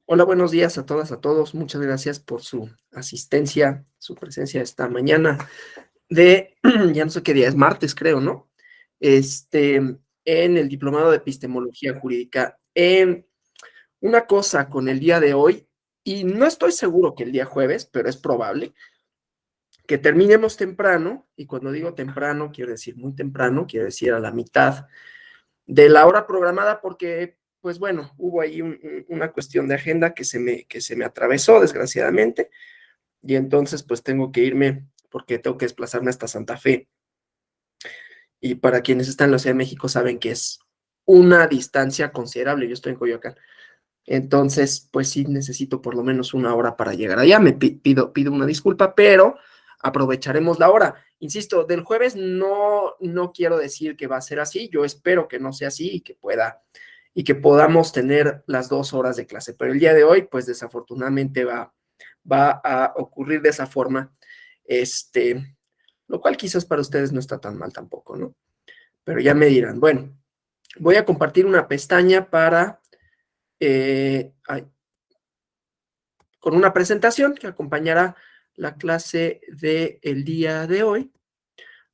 Hola, buenos días a todas, a todos. Muchas gracias por su asistencia, su presencia esta mañana de, ya no sé qué día, es martes, creo, ¿no? En el Diplomado de Epistemología Jurídica. Una cosa con el día de hoy, y no estoy seguro que el día jueves, pero es probable que terminemos temprano, y cuando digo temprano, quiero decir muy temprano, quiero decir a la mitad de la hora programada, porque, pues bueno, hubo ahí una cuestión de agenda que se me atravesó, desgraciadamente, y entonces pues tengo que irme porque tengo que desplazarme hasta Santa Fe. Y para quienes están en la Ciudad de México saben que es una distancia considerable. Yo estoy en Coyoacán. Entonces, pues sí necesito por lo menos una hora para llegar allá. Pido una disculpa, pero aprovecharemos la hora. Insisto, del jueves no quiero decir que va a ser así. Yo espero que no sea así y que podamos tener las 2 horas de clase. Pero el día de hoy, pues desafortunadamente va a ocurrir de esa forma. Lo cual quizás para ustedes no está tan mal tampoco, ¿no? Pero ya me dirán. Bueno, voy a compartir una pestaña con una presentación que acompañará la clase del día de hoy,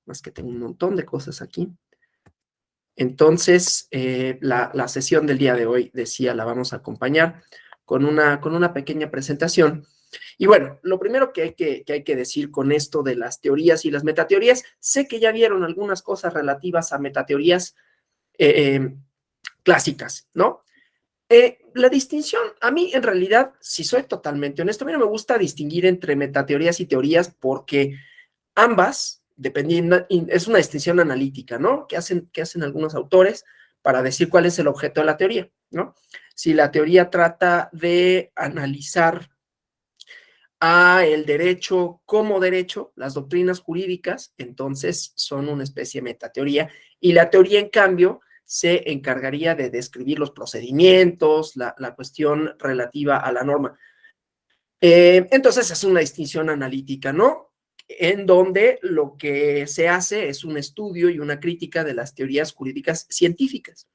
más que tengo un montón de cosas aquí. Entonces, la sesión del día de hoy, decía, la vamos a acompañar con una pequeña presentación. Y bueno, lo primero que hay que decir con esto de las teorías y las metateorías, sé que ya vieron algunas cosas relativas a metateorías clásicas, ¿no? La distinción, a mí en realidad, si soy totalmente honesto, a mí no me gusta distinguir entre metateorías y teorías porque ambas, dependiendo, es una distinción analítica, ¿no? Que hacen algunos autores para decir cuál es el objeto de la teoría, ¿no? Si la teoría trata de analizar a el derecho como derecho, las doctrinas jurídicas, entonces son una especie de metateoría, y la teoría, en cambio, se encargaría de describir los procedimientos, la cuestión relativa a la norma. Entonces es una distinción analítica, ¿no? En donde lo que se hace es un estudio y una crítica de las teorías jurídicas científicas.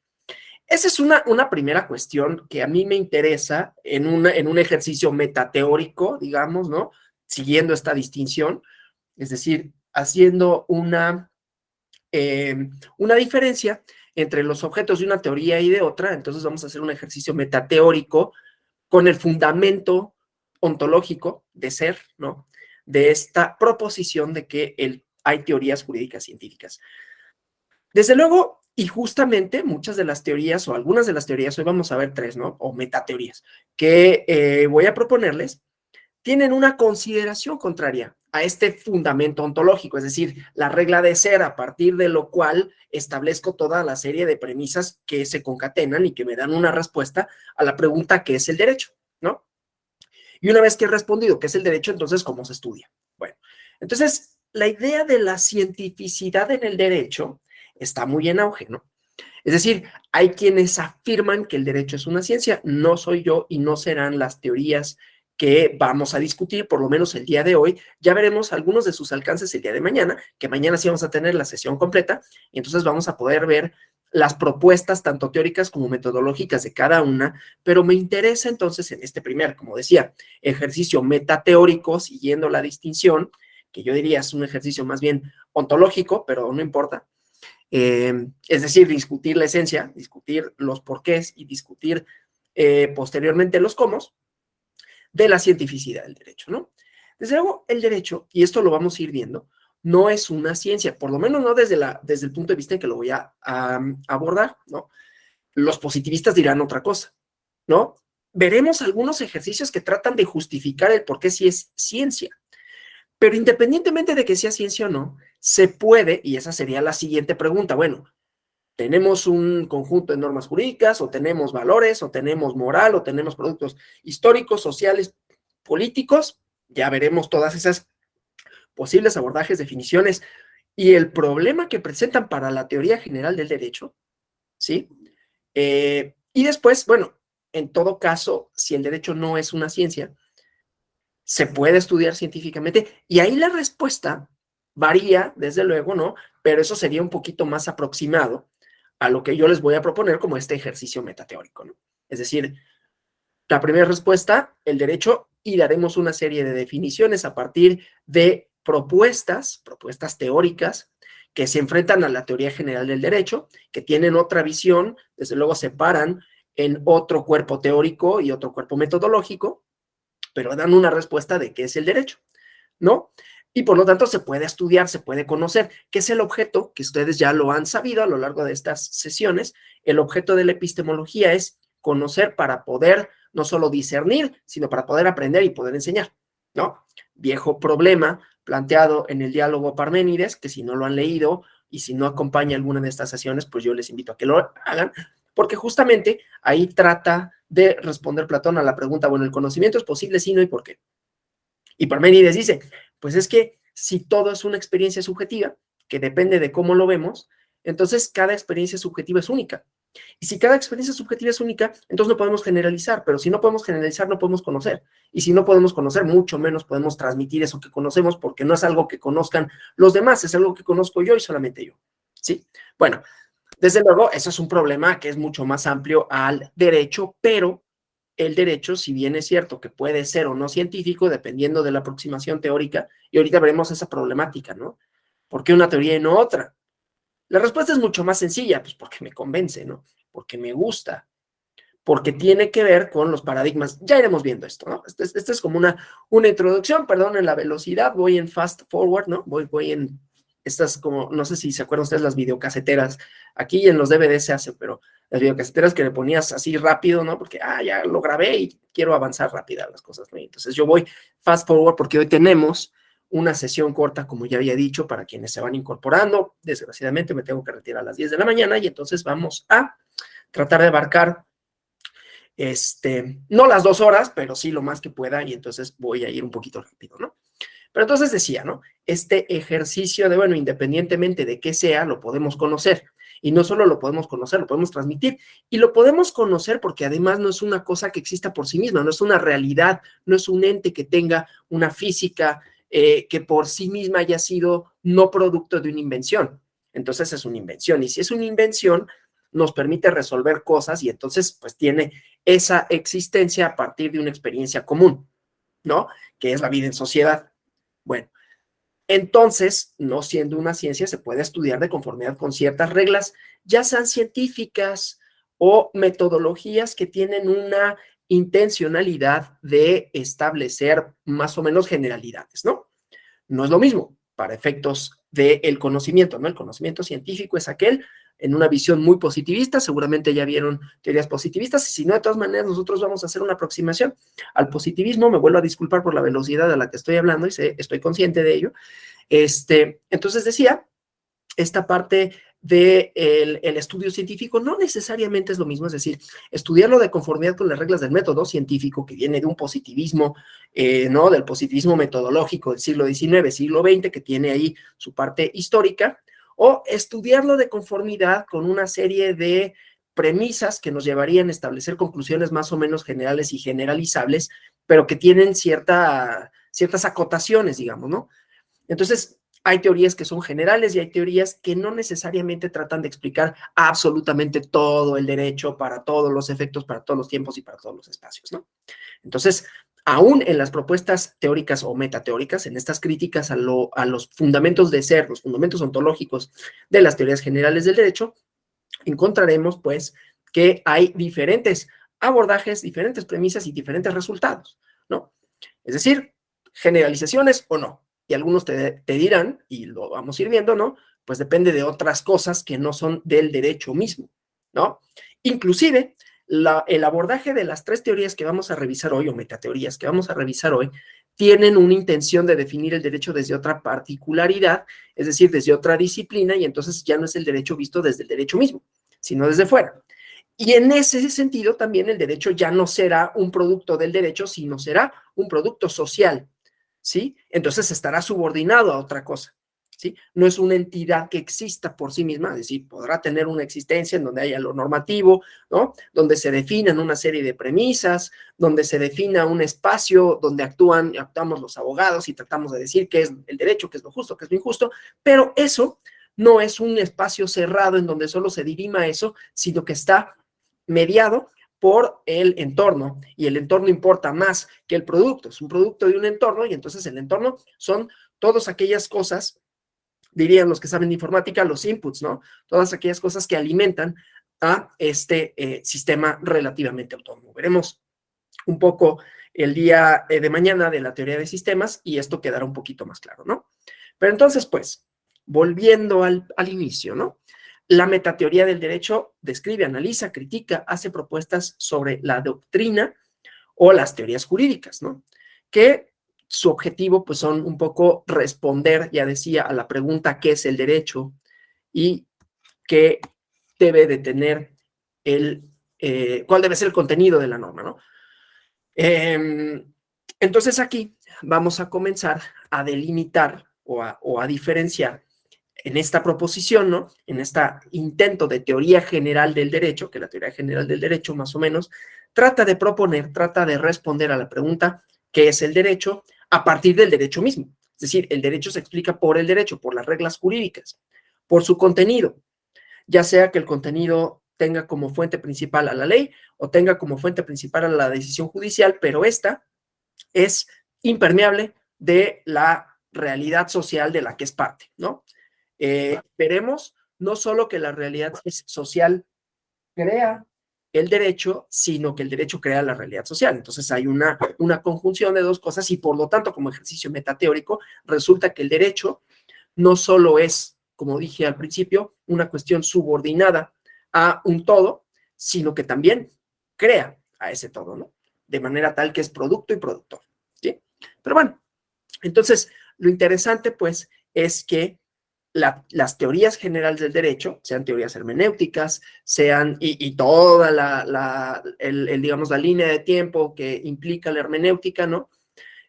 Esa es una primera cuestión que a mí me interesa en un ejercicio metateórico, digamos, ¿no? Siguiendo esta distinción, es decir, haciendo una diferencia entre los objetos de una teoría y de otra. Entonces vamos a hacer un ejercicio metateórico con el fundamento ontológico de ser, ¿no? De esta proposición de que hay teorías jurídicas científicas. Desde luego, y justamente muchas de las teorías o algunas de las teorías, hoy vamos a ver tres, ¿no? O metateorías, que voy a proponerles, tienen una consideración contraria a este fundamento ontológico, es decir, la regla de ser, a partir de lo cual establezco toda la serie de premisas que se concatenan y que me dan una respuesta a la pregunta ¿qué es el derecho? ¿No? Y una vez que he respondido qué es el derecho, entonces, ¿cómo se estudia? Bueno, entonces, la idea de la cientificidad en el derecho está muy en auge, ¿no? Es decir, hay quienes afirman que el derecho es una ciencia. No soy yo y no serán las teorías que vamos a discutir, por lo menos el día de hoy. Ya veremos algunos de sus alcances el día de mañana, que mañana sí vamos a tener la sesión completa, y entonces vamos a poder ver las propuestas tanto teóricas como metodológicas de cada una, pero me interesa entonces en este primer, como decía, ejercicio metateórico, siguiendo la distinción, que yo diría es un ejercicio más bien ontológico, pero no importa. Es decir, discutir la esencia, discutir los porqués y discutir posteriormente los cómo de la cientificidad del derecho, ¿no? Desde luego, el derecho, y esto lo vamos a ir viendo, no es una ciencia, por lo menos no desde el punto de vista en que lo voy a abordar, ¿no? Los positivistas dirán otra cosa, ¿no? Veremos algunos ejercicios que tratan de justificar el por qué sí es ciencia. Pero independientemente de que sea ciencia o no, se puede, y esa sería la siguiente pregunta, bueno, tenemos un conjunto de normas jurídicas, o tenemos valores, o tenemos moral, o tenemos productos históricos, sociales, políticos. Ya veremos todas esas posibles abordajes, definiciones y el problema que presentan para la teoría general del derecho, ¿sí? Y después, bueno, en todo caso, si el derecho no es una ciencia, se puede estudiar científicamente, y ahí la respuesta varía, desde luego, ¿no? Pero eso sería un poquito más aproximado a lo que yo les voy a proponer como este ejercicio metateórico, ¿no? Es decir, La primera respuesta, el derecho, y daremos una serie de definiciones a partir de propuestas teóricas que se enfrentan a la teoría general del derecho, que tienen otra visión, desde luego se paran en otro cuerpo teórico y otro cuerpo metodológico, pero dan una respuesta de qué es el derecho, ¿no? Y por lo tanto se puede estudiar, se puede conocer, qué es el objeto, que ustedes ya lo han sabido a lo largo de estas sesiones. El objeto de la epistemología es conocer para poder no solo discernir, sino para poder aprender y poder enseñar, ¿no? Viejo problema planteado en el diálogo Parménides, que si no lo han leído y si no acompaña alguna de estas sesiones, pues yo les invito a que lo hagan, porque justamente ahí trata de responder Platón a la pregunta, bueno, ¿el conocimiento es posible, sí, no y por qué? Y Parménides dice, pues es que si todo es una experiencia subjetiva, que depende de cómo lo vemos, entonces cada experiencia subjetiva es única. Y si cada experiencia subjetiva es única, entonces no podemos generalizar, pero si no podemos generalizar, no podemos conocer. Y si no podemos conocer, mucho menos podemos transmitir eso que conocemos, porque no es algo que conozcan los demás, es algo que conozco yo y solamente yo. ¿Sí? Bueno, desde luego, eso es un problema que es mucho más amplio al derecho, pero el derecho, si bien es cierto que puede ser o no científico, dependiendo de la aproximación teórica, y ahorita veremos esa problemática, ¿no? ¿Por qué una teoría y no otra? La respuesta es mucho más sencilla, pues porque me convence, ¿no? Porque me gusta, porque tiene que ver con los paradigmas. Ya iremos viendo esto, ¿no? Esto es como una introducción, perdón, en la velocidad, voy en fast forward, ¿no? Voy en estas como, no sé si se acuerdan ustedes las videocaseteras, aquí en los DVDs se hace, pero las videocaseteras que le ponías así rápido, ¿no? Porque, ya lo grabé y quiero avanzar rápida las cosas, ¿no? Entonces yo voy fast forward porque hoy tenemos una sesión corta, como ya había dicho, para quienes se van incorporando. Desgraciadamente me tengo que retirar a las 10 de la mañana y entonces vamos a tratar de abarcar no las 2 horas, pero sí lo más que pueda, y entonces voy a ir un poquito rápido, ¿no? Pero entonces decía, ¿no? Este ejercicio de, bueno, independientemente de qué sea, lo podemos conocer. Y no solo lo podemos conocer, lo podemos transmitir. Y lo podemos conocer porque además no es una cosa que exista por sí misma, no es una realidad, no es un ente que tenga una física que por sí misma haya sido no producto de una invención. Entonces es una invención. Y si es una invención, nos permite resolver cosas y entonces pues tiene esa existencia a partir de una experiencia común, ¿no? Que es la vida en sociedad. Bueno, entonces, no siendo una ciencia, se puede estudiar de conformidad con ciertas reglas, ya sean científicas o metodologías que tienen una intencionalidad de establecer más o menos generalidades, ¿no? No es lo mismo para efectos del conocimiento, ¿no? El conocimiento científico es aquel en una visión muy positivista, seguramente ya vieron teorías positivistas, y si no, de todas maneras, nosotros vamos a hacer una aproximación al positivismo. Me vuelvo a disculpar por la velocidad a la que estoy hablando y estoy consciente de ello. Entonces decía, esta parte del el estudio científico no necesariamente es lo mismo, es decir, estudiarlo de conformidad con las reglas del método científico que viene de un positivismo, ¿no? Del positivismo metodológico del siglo XIX, siglo XX, que tiene ahí su parte histórica, o estudiarlo de conformidad con una serie de premisas que nos llevarían a establecer conclusiones más o menos generales y generalizables, pero que tienen ciertas acotaciones, digamos, ¿no? Entonces, hay teorías que son generales y hay teorías que no necesariamente tratan de explicar absolutamente todo el derecho para todos los efectos, para todos los tiempos y para todos los espacios, ¿no? Entonces, aún en las propuestas teóricas o metateóricas, en estas críticas a los fundamentos de ser, los fundamentos ontológicos de las teorías generales del derecho, encontraremos, pues, que hay diferentes abordajes, diferentes premisas y diferentes resultados, ¿no? Es decir, generalizaciones o no. Y algunos te dirán, y lo vamos a ir viendo, ¿no? Pues depende de otras cosas que no son del derecho mismo, ¿no? Inclusive, el abordaje de las 3 teorías que vamos a revisar hoy, o metateorías que vamos a revisar hoy, tienen una intención de definir el derecho desde otra particularidad, es decir, desde otra disciplina, y entonces ya no es el derecho visto desde el derecho mismo, sino desde fuera. Y en ese sentido también el derecho ya no será un producto del derecho, sino será un producto social, ¿sí? Entonces estará subordinado a otra cosa, ¿sí? No es una entidad que exista por sí misma, es decir, podrá tener una existencia en donde haya lo normativo, ¿no? Donde se definan una serie de premisas, donde se defina un espacio donde actuamos los abogados y tratamos de decir qué es el derecho, qué es lo justo, qué es lo injusto, pero eso no es un espacio cerrado en donde solo se dirima eso, sino que está mediado por el entorno, y el entorno importa más que el producto. Es un producto de un entorno, y entonces el entorno son todas aquellas cosas, dirían los que saben de informática, los inputs, ¿no? Todas aquellas cosas que alimentan a este sistema relativamente autónomo. Veremos un poco el día de mañana de la teoría de sistemas y esto quedará un poquito más claro, ¿no? Pero entonces, pues, volviendo al inicio, ¿no? La metateoría del derecho describe, analiza, critica, hace propuestas sobre la doctrina o las teorías jurídicas, ¿no? Que su objetivo, pues, son un poco responder, ya decía, a la pregunta ¿qué es el derecho? Y qué debe de tener cuál debe ser el contenido de la norma, ¿no? Entonces aquí vamos a comenzar a delimitar o a diferenciar en esta proposición, ¿no? En este intento de teoría general del derecho, que la teoría general del derecho más o menos trata de proponer, trata de responder a la pregunta ¿qué es el derecho? A partir del derecho mismo. Es decir, el derecho se explica por el derecho, por las reglas jurídicas, por su contenido, ya sea que el contenido tenga como fuente principal a la ley o tenga como fuente principal a la decisión judicial, pero esta es impermeable de la realidad social de la que es parte, ¿no? Veremos no solo que la realidad social crea el derecho, sino que el derecho crea la realidad social. Entonces hay una conjunción de dos cosas y por lo tanto, como ejercicio metateórico, resulta que el derecho no solo es, como dije al principio, una cuestión subordinada a un todo, sino que también crea a ese todo, ¿no? De manera tal que es producto y productor, ¿sí? Pero bueno, entonces, lo interesante, pues, es que las teorías generales del derecho, sean teorías hermenéuticas, sean, y toda digamos, la línea de tiempo que implica la hermenéutica, ¿no?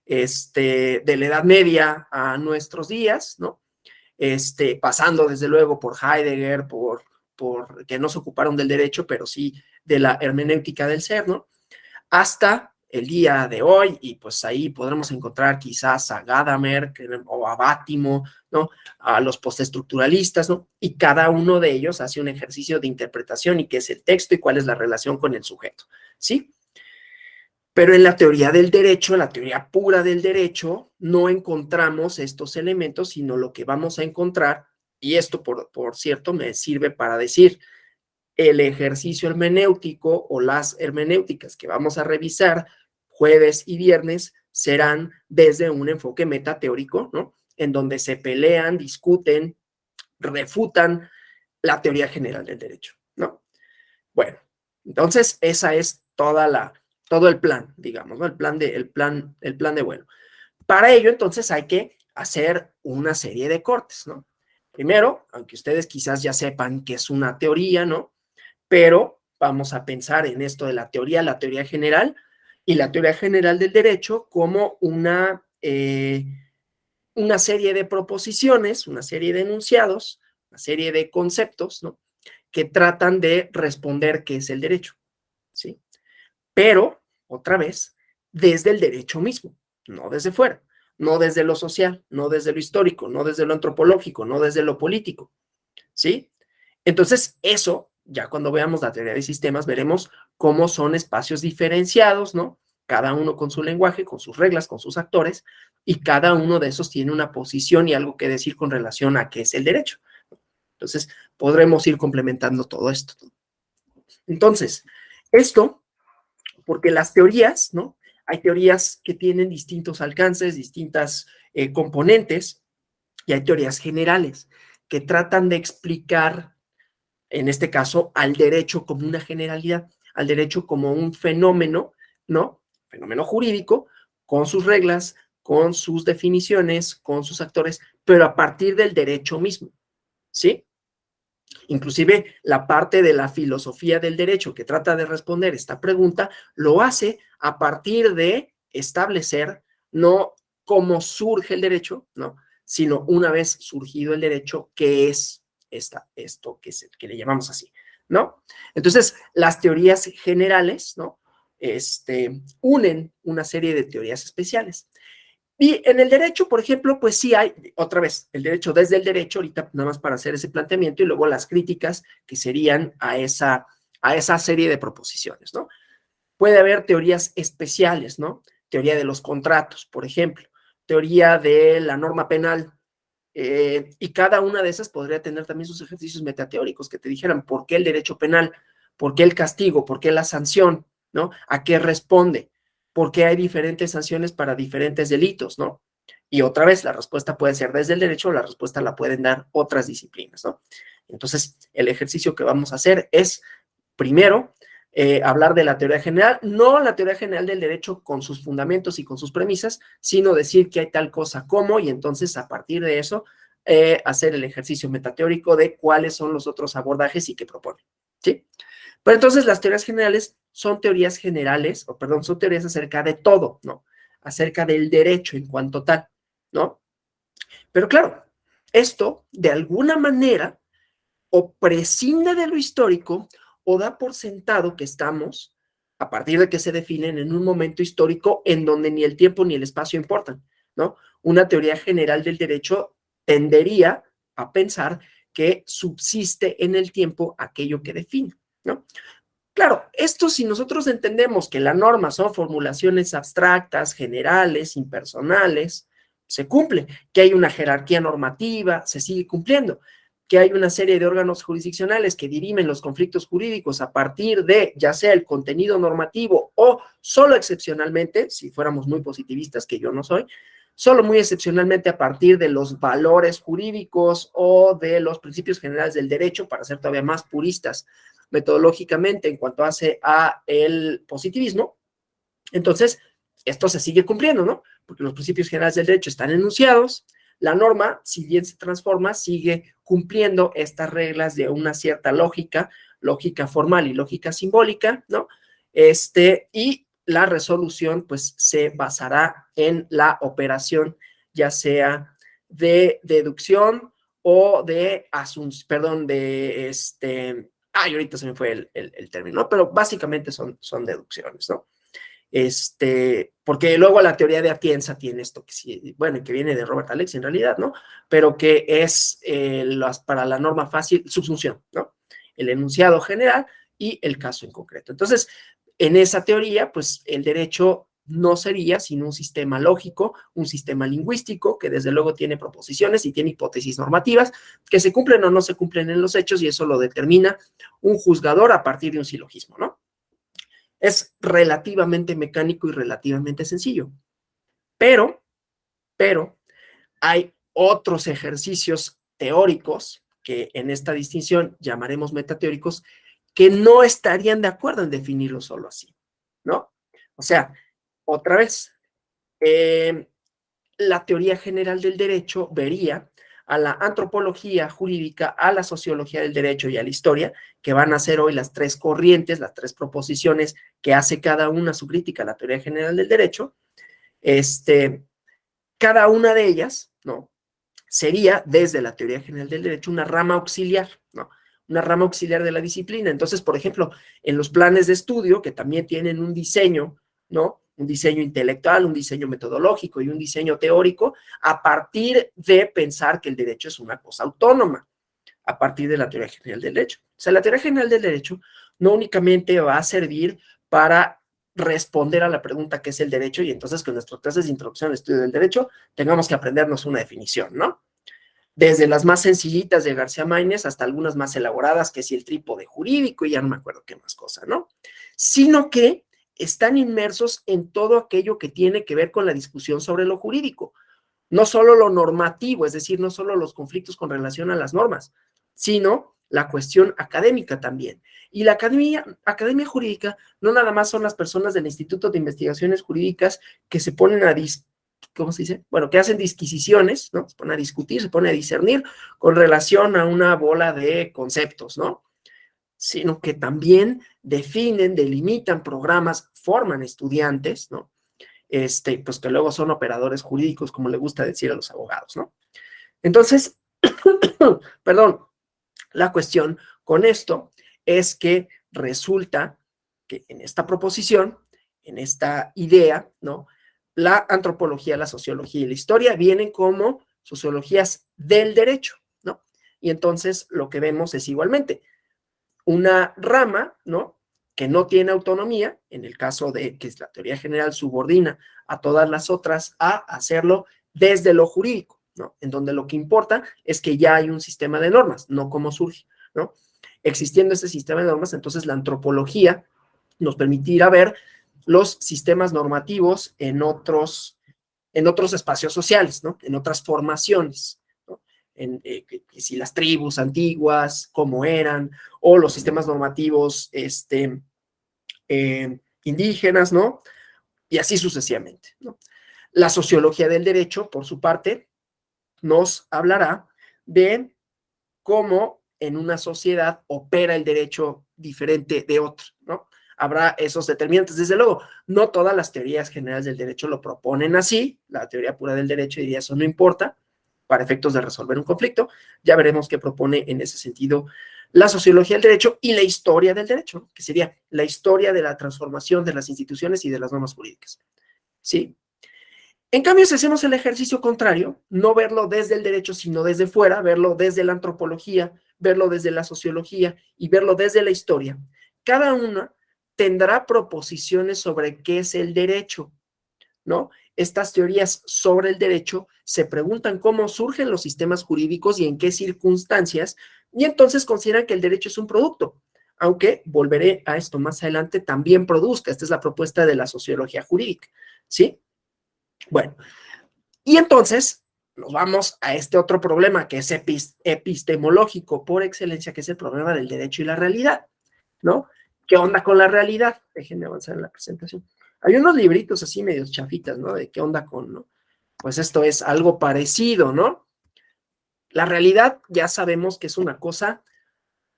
De la Edad Media a nuestros días, ¿no? Pasando desde luego por Heidegger, por que no se ocuparon del derecho, pero sí de la hermenéutica del ser, ¿no? Hasta el día de hoy, y pues ahí podremos encontrar quizás a Gadamer o a Bátimo, ¿no? A los postestructuralistas, ¿no? Y cada uno de ellos hace un ejercicio de interpretación y qué es el texto y cuál es la relación con el sujeto, ¿sí? Pero en la teoría del derecho, en la teoría pura del derecho, no encontramos estos elementos, sino lo que vamos a encontrar, y esto, por cierto, me sirve para decir, el ejercicio hermenéutico o las hermenéuticas que vamos a revisar jueves y viernes serán desde un enfoque metateórico, ¿no? En donde se pelean, discuten, refutan la teoría general del derecho, ¿no? Bueno, entonces esa es todo el plan, digamos, ¿no? El plan de vuelo. Para ello, entonces, hay que hacer una serie de cortes, ¿no? Primero, aunque ustedes quizás ya sepan que es una teoría, ¿no? Pero vamos a pensar en esto de la teoría general y la teoría general del derecho como una serie de proposiciones, una serie de enunciados, una serie de conceptos, ¿no? Que tratan de responder qué es el derecho, ¿sí? Pero, otra vez, desde el derecho mismo, no desde fuera, no desde lo social, no desde lo histórico, no desde lo antropológico, no desde lo político, ¿sí? Entonces, eso, ya cuando veamos la teoría de sistemas, veremos cómo son espacios diferenciados, ¿no? Cada uno con su lenguaje, con sus reglas, con sus actores, y cada uno de esos tiene una posición y algo que decir con relación a qué es el derecho. Entonces, podremos ir complementando todo esto. Entonces, esto, porque las teorías, ¿no? Hay teorías que tienen distintos alcances, distintas componentes, y hay teorías generales que tratan de explicar, en este caso, al derecho como una generalidad, al derecho como un fenómeno, ¿no? Fenómeno jurídico, con sus reglas, con sus definiciones, con sus actores, pero a partir del derecho mismo, ¿sí? Inclusive la parte de la filosofía del derecho que trata de responder esta pregunta lo hace a partir de establecer no cómo surge el derecho, ¿no? Sino una vez surgido el derecho, ¿qué es esto que le llamamos así, ¿no? Entonces, las teorías generales, ¿no? Unen una serie de teorías especiales. Y en el derecho, por ejemplo, pues sí hay, otra vez, el derecho desde el derecho, ahorita nada más para hacer ese planteamiento, y luego las críticas que serían a esa serie de proposiciones, ¿no? Puede haber teorías especiales, ¿no? Teoría de los contratos, por ejemplo, teoría de la norma penal, y cada una de esas podría tener también sus ejercicios metateóricos que te dijeran por qué el derecho penal, por qué el castigo, por qué la sanción, ¿no? ¿A qué responde? ¿Por qué hay diferentes sanciones para diferentes delitos, ¿no? Y otra vez, la respuesta puede ser desde el derecho, la respuesta la pueden dar otras disciplinas, ¿no? Entonces, el ejercicio que vamos a hacer es, primero, hablar de la teoría general, no la teoría general del derecho con sus fundamentos y con sus premisas, sino decir que hay tal cosa como, y entonces a partir de eso, hacer el ejercicio metateórico de cuáles son los otros abordajes y qué propone, ¿sí? Pero entonces las teorías generales son teorías generales, o perdón, son teorías acerca de todo, ¿no? Acerca del derecho en cuanto tal, ¿no? Pero claro, esto de alguna manera o prescinde de lo histórico o da por sentado que estamos, a partir de que se definen, en un momento histórico en donde ni el tiempo ni el espacio importan, ¿no? Una teoría general del derecho tendería a pensar que subsiste en el tiempo aquello que define, ¿no? Claro, esto si nosotros entendemos que la norma son formulaciones abstractas, generales, impersonales, se cumple, que hay una jerarquía normativa, se sigue cumpliendo, que hay una serie de órganos jurisdiccionales que dirimen los conflictos jurídicos a partir de ya sea el contenido normativo o solo excepcionalmente, si fuéramos muy positivistas, que yo no soy, solo muy excepcionalmente a partir de los valores jurídicos o de los principios generales del derecho, para ser todavía más puristas metodológicamente en cuanto hace a el positivismo, entonces esto se sigue cumpliendo, ¿no? Porque los principios generales del derecho están enunciados, la norma, si bien se transforma, sigue cumpliendo estas reglas de una cierta lógica, lógica formal y lógica simbólica, ¿no? Y la resolución, pues, se basará en la operación, ya sea de deducción o de asunción, perdón, de ahorita se me fue el término, ¿no? Pero básicamente son deducciones, ¿no? Porque luego la teoría de Atienza tiene esto que sí, bueno, que viene de Robert Alex en realidad, ¿no? Pero que es para la norma fácil, subsunción, ¿no? El enunciado general y el caso en concreto. Entonces, en esa teoría, pues el derecho no sería sino un sistema lógico, un sistema lingüístico que desde luego tiene proposiciones y tiene hipótesis normativas que se cumplen o no se cumplen en los hechos y eso lo determina un juzgador a partir de un silogismo, ¿no? Es relativamente mecánico y relativamente sencillo, pero, pero hay otros ejercicios teóricos que en esta distinción llamaremos metateóricos que no estarían de acuerdo en definirlo solo así, ¿no? O sea, otra vez, la teoría general del derecho vería a la antropología jurídica, a la sociología del derecho y a la historia, que van a ser hoy las tres corrientes, las tres proposiciones que hace cada una su crítica a la teoría general del derecho. Cada una de ellas, ¿no? Sería, desde la teoría general del derecho, una rama auxiliar, ¿no? Una rama auxiliar de la disciplina. Entonces, por ejemplo, en los planes de estudio, que también tienen un diseño, ¿no? Un diseño intelectual, un diseño metodológico y un diseño teórico, a partir de pensar que el derecho es una cosa autónoma, a partir de la teoría general del derecho. O sea, la teoría general del derecho no únicamente va a servir para responder a la pregunta qué es el derecho y entonces con nuestras clases de introducción al estudio del derecho tengamos que aprendernos una definición, ¿no? Desde las más sencillitas de García Máinez hasta algunas más elaboradas, que si el trípode jurídico y ya no me acuerdo qué más cosa, ¿no? Sino que están inmersos en todo aquello que tiene que ver con la discusión sobre lo jurídico. No solo lo normativo, es decir, no solo los conflictos con relación a las normas, sino la cuestión académica también. Y la academia jurídica no nada más son las personas del Instituto de Investigaciones Jurídicas que se ponen a ¿cómo se dice? Bueno, que hacen disquisiciones, ¿no? Se ponen a discutir, se ponen a discernir con relación a una bola de conceptos, ¿no? Sino que también definen, delimitan programas, forman estudiantes, ¿no? Pues que luego son operadores jurídicos, como le gusta decir a los abogados, ¿no? Entonces, perdón, la cuestión con esto es que resulta que en esta proposición, en esta idea, ¿no? La antropología, la sociología y la historia vienen como sociologías del derecho, ¿no? Y entonces lo que vemos es igualmente una rama, ¿no? que no tiene autonomía, en el caso de que la teoría general subordina a todas las otras a hacerlo desde lo jurídico, ¿no? En donde lo que importa es que ya hay un sistema de normas, no cómo surge, ¿no? Existiendo ese sistema de normas, entonces la antropología nos permitirá ver los sistemas normativos en otros espacios sociales, ¿no? En otras formaciones, ¿no? Si las tribus antiguas, cómo eran, o los sistemas normativos indígenas, ¿no? Y así sucesivamente, ¿no? La sociología del derecho, por su parte, nos hablará de cómo en una sociedad opera el derecho diferente de otro, ¿no? Habrá esos determinantes. Desde luego, no todas las teorías generales del derecho lo proponen así. La teoría pura del derecho diría eso no importa para efectos de resolver un conflicto. Ya veremos qué propone en ese sentido la sociología del derecho y la historia del derecho, que sería la historia de la transformación de las instituciones y de las normas jurídicas. ¿Sí? En cambio, si hacemos el ejercicio contrario, no verlo desde el derecho, sino desde fuera, verlo desde la antropología, verlo desde la sociología y verlo desde la historia, cada una tendrá proposiciones sobre qué es el derecho, ¿no? Estas teorías sobre el derecho se preguntan cómo surgen los sistemas jurídicos y en qué circunstancias, y entonces consideran que el derecho es un producto, aunque volveré a esto más adelante, también produzca. Esta es la propuesta de la sociología jurídica, ¿sí? Bueno, y entonces nos vamos a este otro problema que es epistemológico por excelencia, que es el problema del derecho y la realidad, ¿no? ¿Qué onda con la realidad? Déjenme avanzar en la presentación. Hay unos libritos así medios chafitas, ¿no? De qué onda con, ¿no? Pues esto es algo parecido, ¿no? La realidad ya sabemos que es una cosa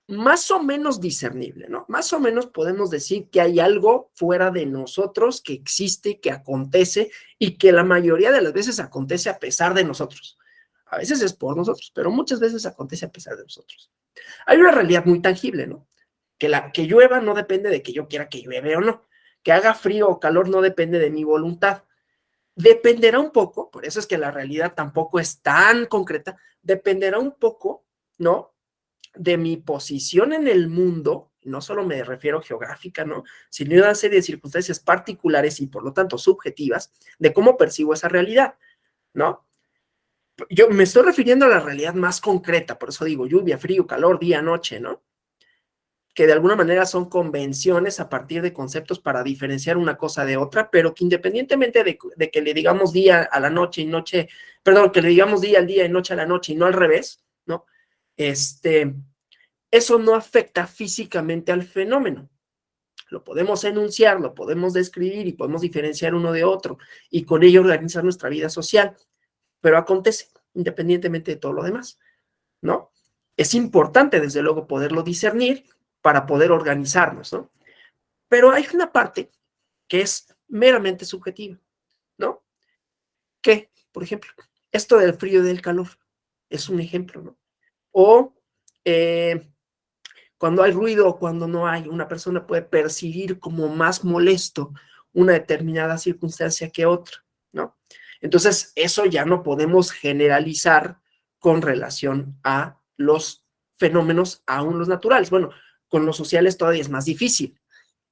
más o menos discernible, ¿no? Más o menos podemos decir que hay algo fuera de nosotros que existe, que acontece y que la mayoría de las veces acontece a pesar de nosotros. A veces es por nosotros, pero muchas veces acontece a pesar de nosotros. Hay una realidad muy tangible, ¿no? Que llueva no depende de que yo quiera que llueve o no. Que haga frío o calor no depende de mi voluntad. Dependerá un poco, por eso es que la realidad tampoco es tan concreta, dependerá un poco, ¿no? De mi posición en el mundo, no solo me refiero geográfica, ¿no? Sino de una serie de circunstancias particulares y por lo tanto subjetivas de cómo percibo esa realidad, ¿no? Yo me estoy refiriendo a la realidad más concreta, por eso digo lluvia, frío, calor, día, noche, ¿no? Que de alguna manera son convenciones a partir de conceptos para diferenciar una cosa de otra, pero que independientemente de que le digamos día a la noche y noche, perdón, que le digamos día al día y noche a la noche y no al revés, ¿no? Eso no afecta físicamente al fenómeno. Lo podemos enunciar, lo podemos describir y podemos diferenciar uno de otro y con ello organizar nuestra vida social, pero acontece independientemente de todo lo demás, ¿no? Es importante, desde luego, poderlo discernir para poder organizarnos, ¿no? Pero hay una parte que es meramente subjetiva, ¿no? Que, por ejemplo, esto del frío y del calor es un ejemplo, ¿no? O cuando hay ruido o cuando no hay, una persona puede percibir como más molesto una determinada circunstancia que otra, ¿no? Entonces, eso ya no podemos generalizar con relación a los fenómenos, aún los naturales. Bueno, con los sociales todavía es más difícil,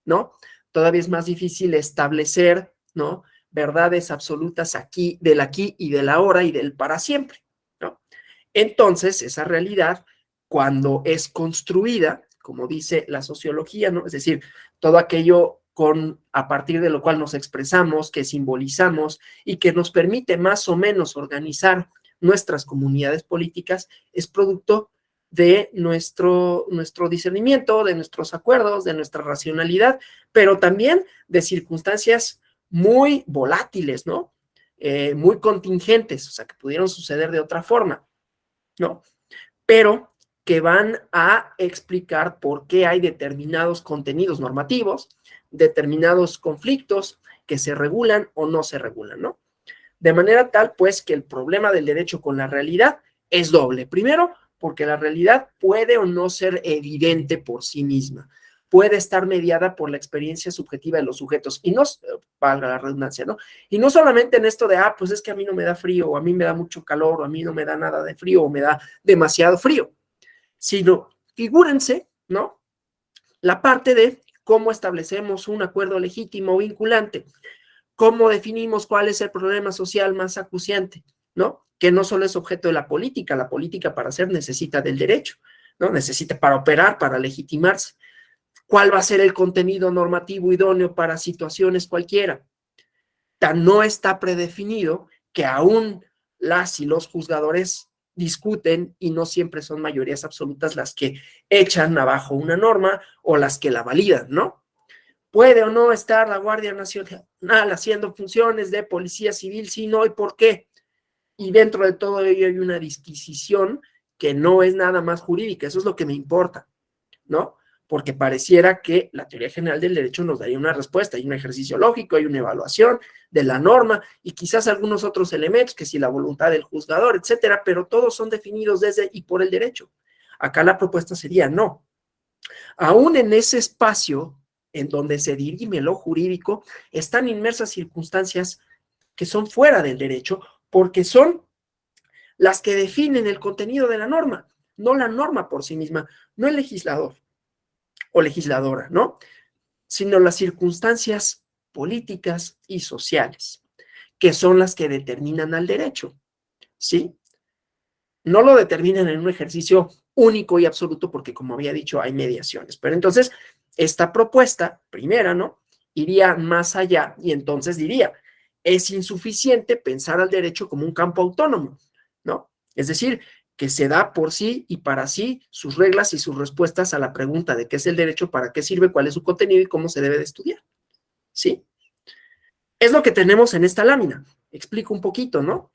¿no? Todavía es más difícil establecer, ¿no? Verdades absolutas del aquí y del ahora y del para siempre, ¿no? Entonces, esa realidad, cuando es construida, como dice la sociología, ¿no? Es decir, todo aquello a partir de lo cual nos expresamos, que simbolizamos y que nos permite más o menos organizar nuestras comunidades políticas, es producto de nuestro discernimiento, de nuestros acuerdos, de nuestra racionalidad, pero también de circunstancias muy volátiles, ¿no? Muy contingentes, o sea, que pudieron suceder de otra forma, ¿no? Pero que van a explicar por qué hay determinados contenidos normativos, determinados conflictos que se regulan o no se regulan, ¿no? De manera tal, pues, que el problema del derecho con la realidad es doble. Primero, porque la realidad puede o no ser evidente por sí misma. Puede estar mediada por la experiencia subjetiva de los sujetos. Y no, valga la redundancia, ¿no? Y no solamente en esto de, pues es que a mí no me da frío, o a mí me da mucho calor, o a mí no me da nada de frío, o me da demasiado frío, sino, figúrense, ¿no? La parte de cómo establecemos un acuerdo legítimo o vinculante, cómo definimos cuál es el problema social más acuciante, ¿no? Que no solo es objeto de la política para ser necesita del derecho, ¿no? Necesita para operar, para legitimarse. ¿Cuál va a ser el contenido normativo idóneo para situaciones cualquiera? No está predefinido que aún las y los juzgadores discuten y no siempre son mayorías absolutas las que echan abajo una norma o las que la validan, ¿no? ¿Puede o no estar la Guardia Nacional haciendo funciones de policía civil? Sí, no, ¿y por qué? Y dentro de todo ello hay una disquisición que no es nada más jurídica, eso es lo que me importa, ¿no? Porque pareciera que la teoría general del derecho nos daría una respuesta, hay un ejercicio lógico, hay una evaluación de la norma y quizás algunos otros elementos, que si la voluntad del juzgador, etcétera, pero todos son definidos desde y por el derecho. Acá la propuesta sería no. Aún en ese espacio en donde se dirime lo jurídico, están inmersas circunstancias que son fuera del derecho, porque son las que definen el contenido de la norma, no la norma por sí misma, no el legislador o legisladora, ¿no? Sino las circunstancias políticas y sociales, que son las que determinan al derecho, ¿sí? No lo determinan en un ejercicio único y absoluto porque, como había dicho, hay mediaciones. Pero entonces, esta propuesta, primera, ¿no? Iría más allá y entonces diría, es insuficiente pensar al derecho como un campo autónomo, ¿no? Es decir, que se da por sí y para sí sus reglas y sus respuestas a la pregunta de qué es el derecho, para qué sirve, cuál es su contenido y cómo se debe de estudiar, ¿sí? Es lo que tenemos en esta lámina. Explico un poquito, ¿no?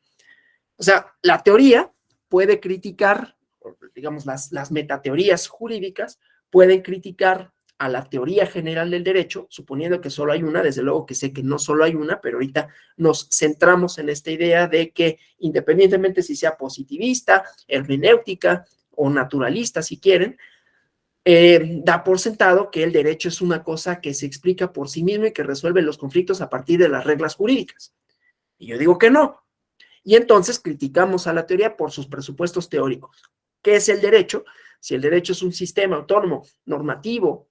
O sea, la teoría puede criticar, digamos, las metateorías jurídicas pueden criticar a la teoría general del derecho, suponiendo que solo hay una, desde luego que sé que no solo hay una, pero ahorita nos centramos en esta idea de que independientemente si sea positivista, hermenéutica o naturalista, si quieren, da por sentado que el derecho es una cosa que se explica por sí mismo y que resuelve los conflictos a partir de las reglas jurídicas. Y yo digo que no. Y entonces criticamos a la teoría por sus presupuestos teóricos. ¿Qué es el derecho? Si el derecho es un sistema autónomo, normativo,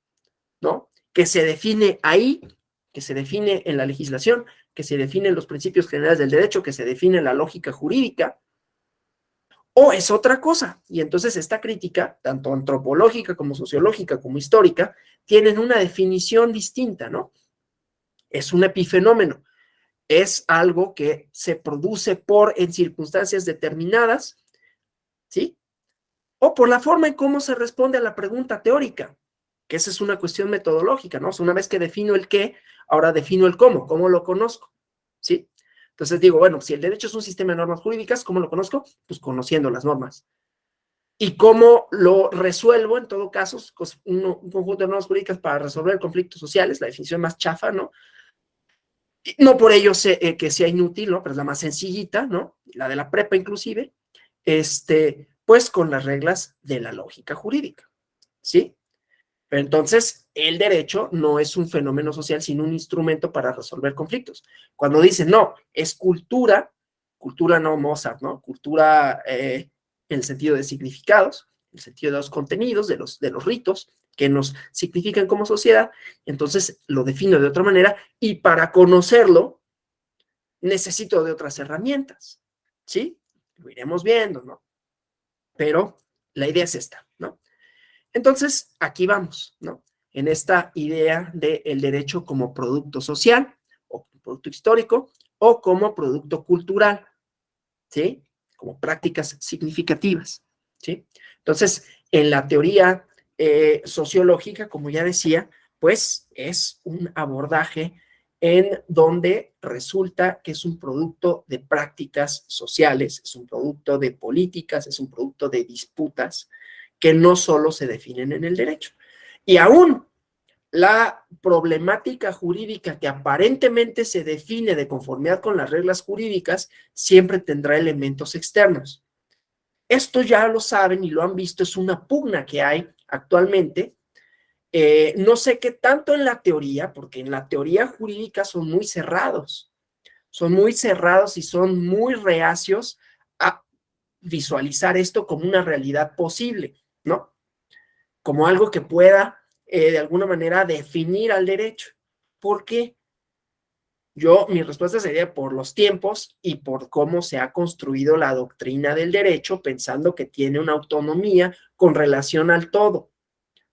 ¿no? Que se define ahí, que se define en la legislación, que se define en los principios generales del derecho, que se define en la lógica jurídica, o es otra cosa. Y entonces esta crítica, tanto antropológica como sociológica como histórica, tienen una definición distinta, ¿no? Es un epifenómeno. Es algo que se produce en circunstancias determinadas, ¿sí? O por la forma en cómo se responde a la pregunta teórica, que esa es una cuestión metodológica, ¿no? O sea, una vez que defino el qué, ahora defino el cómo lo conozco, ¿sí? Entonces digo, bueno, si el derecho es un sistema de normas jurídicas, ¿cómo lo conozco? Pues conociendo las normas. ¿Y cómo lo resuelvo? En todo caso, un conjunto de normas jurídicas para resolver conflictos sociales, la definición más chafa, ¿no? No por ello que sea inútil, ¿no? Pero es la más sencillita, ¿no? La de la prepa inclusive, pues con las reglas de la lógica jurídica, ¿sí? Pero entonces, el derecho no es un fenómeno social, sino un instrumento para resolver conflictos. Cuando dicen, no, es cultura, cultura no Mozart, ¿no? Cultura en el sentido de significados, en el sentido de los contenidos, de los ritos que nos significan como sociedad, entonces lo defino de otra manera y para conocerlo necesito de otras herramientas, ¿sí? Lo iremos viendo, ¿no? Pero la idea es esta, ¿no? Entonces, aquí vamos, ¿no? En esta idea del derecho como producto social o producto histórico o como producto cultural, ¿sí? Como prácticas significativas, ¿sí? Entonces, en la teoría sociológica, como ya decía, pues es un abordaje en donde resulta que es un producto de prácticas sociales, es un producto de políticas, es un producto de disputas que no solo se definen en el derecho. Y aún la problemática jurídica que aparentemente se define de conformidad con las reglas jurídicas siempre tendrá elementos externos. Esto ya lo saben y lo han visto, es una pugna que hay actualmente. No sé qué tanto en la teoría, porque en la teoría jurídica son muy cerrados y son muy reacios a visualizar esto como una realidad posible, ¿no? Como algo que pueda de alguna manera definir al derecho. ¿Por qué? Mi respuesta sería por los tiempos y por cómo se ha construido la doctrina del derecho, pensando que tiene una autonomía con relación al todo,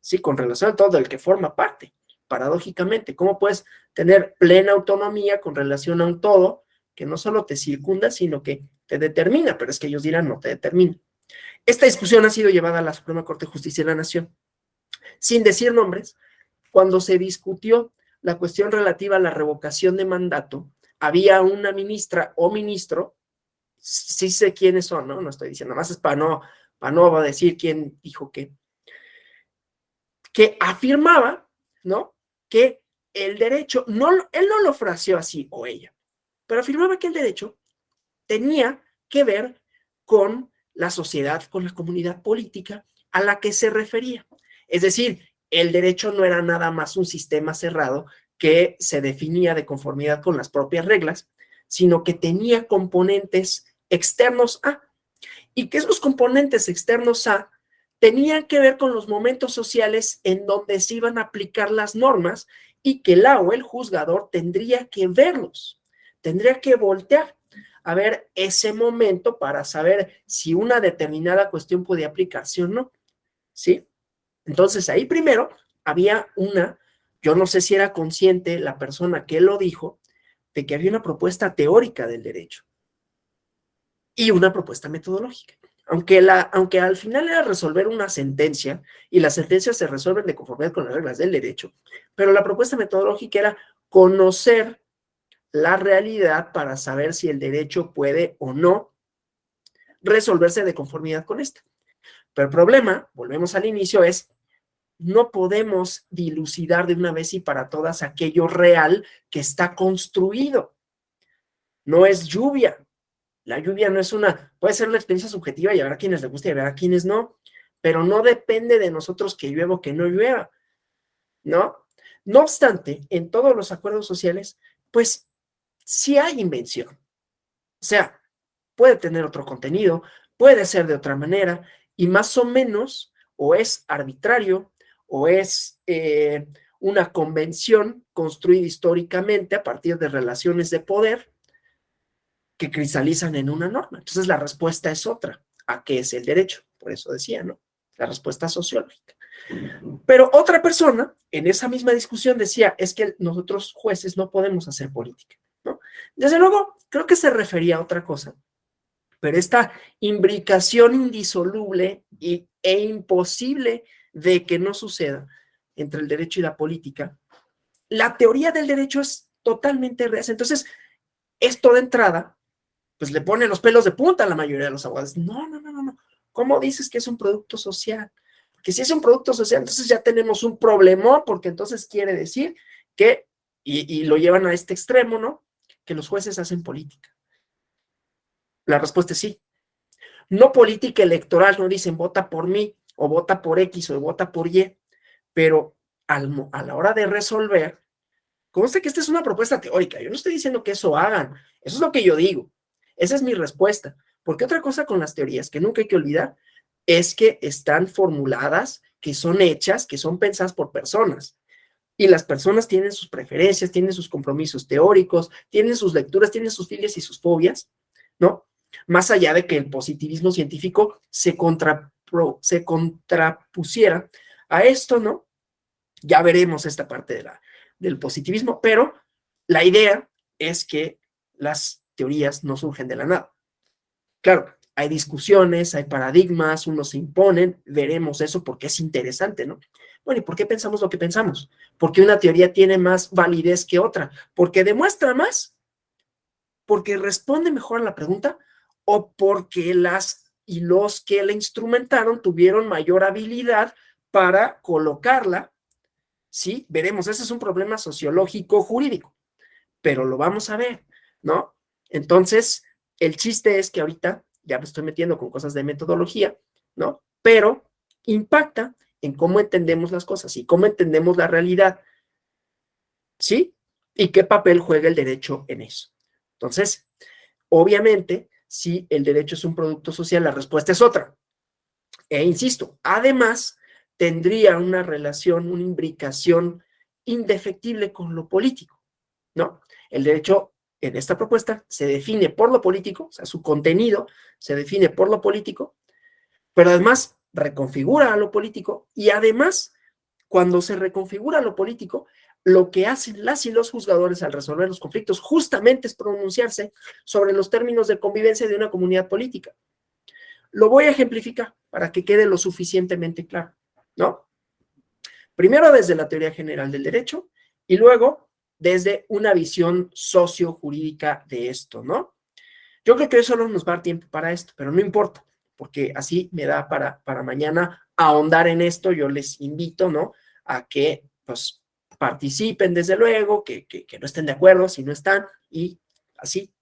¿sí? Con relación al todo del que forma parte, paradójicamente. ¿Cómo puedes tener plena autonomía con relación a un todo que no solo te circunda, sino que te determina? Pero es que ellos dirán, no te determina. Esta discusión ha sido llevada a la Suprema Corte de Justicia de la Nación, sin decir nombres. Cuando se discutió la cuestión relativa a la revocación de mandato, había una ministra o ministro, sí sé quiénes son, ¿no? No estoy diciendo, nada más es para no decir quién dijo que afirmaba, ¿no? Que el derecho, no, él no lo fraseó así, o ella, pero afirmaba que el derecho tenía que ver con la sociedad, con la comunidad política a la que se refería. Es decir, el derecho no era nada más un sistema cerrado que se definía de conformidad con las propias reglas, sino que tenía componentes externos a, y que esos componentes externos a tenían que ver con los momentos sociales en donde se iban a aplicar las normas y que la o el juzgador tendría que verlos, tendría que voltear a ver ese momento para saber si una determinada cuestión podía aplicarse o no, ¿sí? Entonces ahí primero había yo no sé si era consciente la persona que lo dijo, de que había una propuesta teórica del derecho y una propuesta metodológica. Aunque al final era resolver una sentencia, y las sentencias se resuelven de conformidad con las reglas del derecho, pero la propuesta metodológica era conocer la realidad para saber si el derecho puede o no resolverse de conformidad con esta. Pero el problema, volvemos al inicio, es no podemos dilucidar de una vez y para todas aquello real que está construido. No es lluvia. La lluvia no es puede ser una experiencia subjetiva y habrá quienes les guste y habrá quienes no, pero no depende de nosotros que llueva o que no llueva, ¿no? No obstante, en todos los acuerdos sociales, pues sí hay invención. O sea, puede tener otro contenido, puede ser de otra manera, y más o menos, o es arbitrario, o es una convención construida históricamente a partir de relaciones de poder que cristalizan en una norma. Entonces la respuesta es otra. ¿A qué es el derecho? Por eso decía, ¿no? La respuesta sociológica. Pero otra persona en esa misma discusión decía, es que nosotros jueces no podemos hacer política, ¿no? Desde luego, creo que se refería a otra cosa, pero esta imbricación indisoluble e imposible de que no suceda entre el derecho y la política, la teoría del derecho es totalmente real. Entonces, esto de entrada, pues le pone los pelos de punta a la mayoría de los abogados. No, no, no, no, no. ¿Cómo dices que es un producto social? Porque si es un producto social, entonces ya tenemos un problemón, porque entonces quiere decir que, y lo llevan a este extremo, ¿no? Que los jueces hacen política. La respuesta es sí. No política electoral, no dicen vota por mí, o vota por X, o vota por Y, pero a la hora de resolver, conste que esta es una propuesta teórica, yo no estoy diciendo que eso hagan, eso es lo que yo digo, esa es mi respuesta, porque otra cosa con las teorías que nunca hay que olvidar es que están formuladas, que son hechas, que son pensadas por personas, y las personas tienen sus preferencias, tienen sus compromisos teóricos, tienen sus lecturas, tienen sus filias y sus fobias, ¿no? Más allá de que el positivismo científico se contrapusiera a esto, ¿no? Ya veremos esta parte del positivismo, pero la idea es que las teorías no surgen de la nada. Claro, hay discusiones, hay paradigmas, unos se imponen, veremos eso porque es interesante, ¿no? Bueno, ¿y por qué pensamos lo que pensamos? ¿Porque una teoría tiene más validez que otra? ¿Porque demuestra más? ¿Porque responde mejor a la pregunta? ¿O porque los que la instrumentaron tuvieron mayor habilidad para colocarla? Sí, veremos, ese es un problema sociológico jurídico, pero lo vamos a ver, ¿no? Entonces, el chiste es que ahorita ya me estoy metiendo con cosas de metodología, ¿no? Pero impacta en cómo entendemos las cosas y cómo entendemos la realidad, ¿sí? Y qué papel juega el derecho en eso. Entonces, obviamente, si el derecho es un producto social, la respuesta es otra. E insisto, además, tendría una relación, una imbricación indefectible con lo político, ¿no? El derecho en esta propuesta se define por lo político, o sea, su contenido se define por lo político, pero además reconfigura a lo político y además, cuando se reconfigura lo político, lo que hacen las y los juzgadores al resolver los conflictos justamente es pronunciarse sobre los términos de convivencia de una comunidad política. Lo voy a ejemplificar para que quede lo suficientemente claro, ¿no? Primero desde la teoría general del derecho y luego desde una visión sociojurídica de esto, ¿no? Yo creo que eso no nos va a dar tiempo para esto, pero no importa, porque así me da para mañana ahondar en esto. Yo les invito, ¿no?, a que, pues, participen desde luego, que no estén de acuerdo, si no están, y así,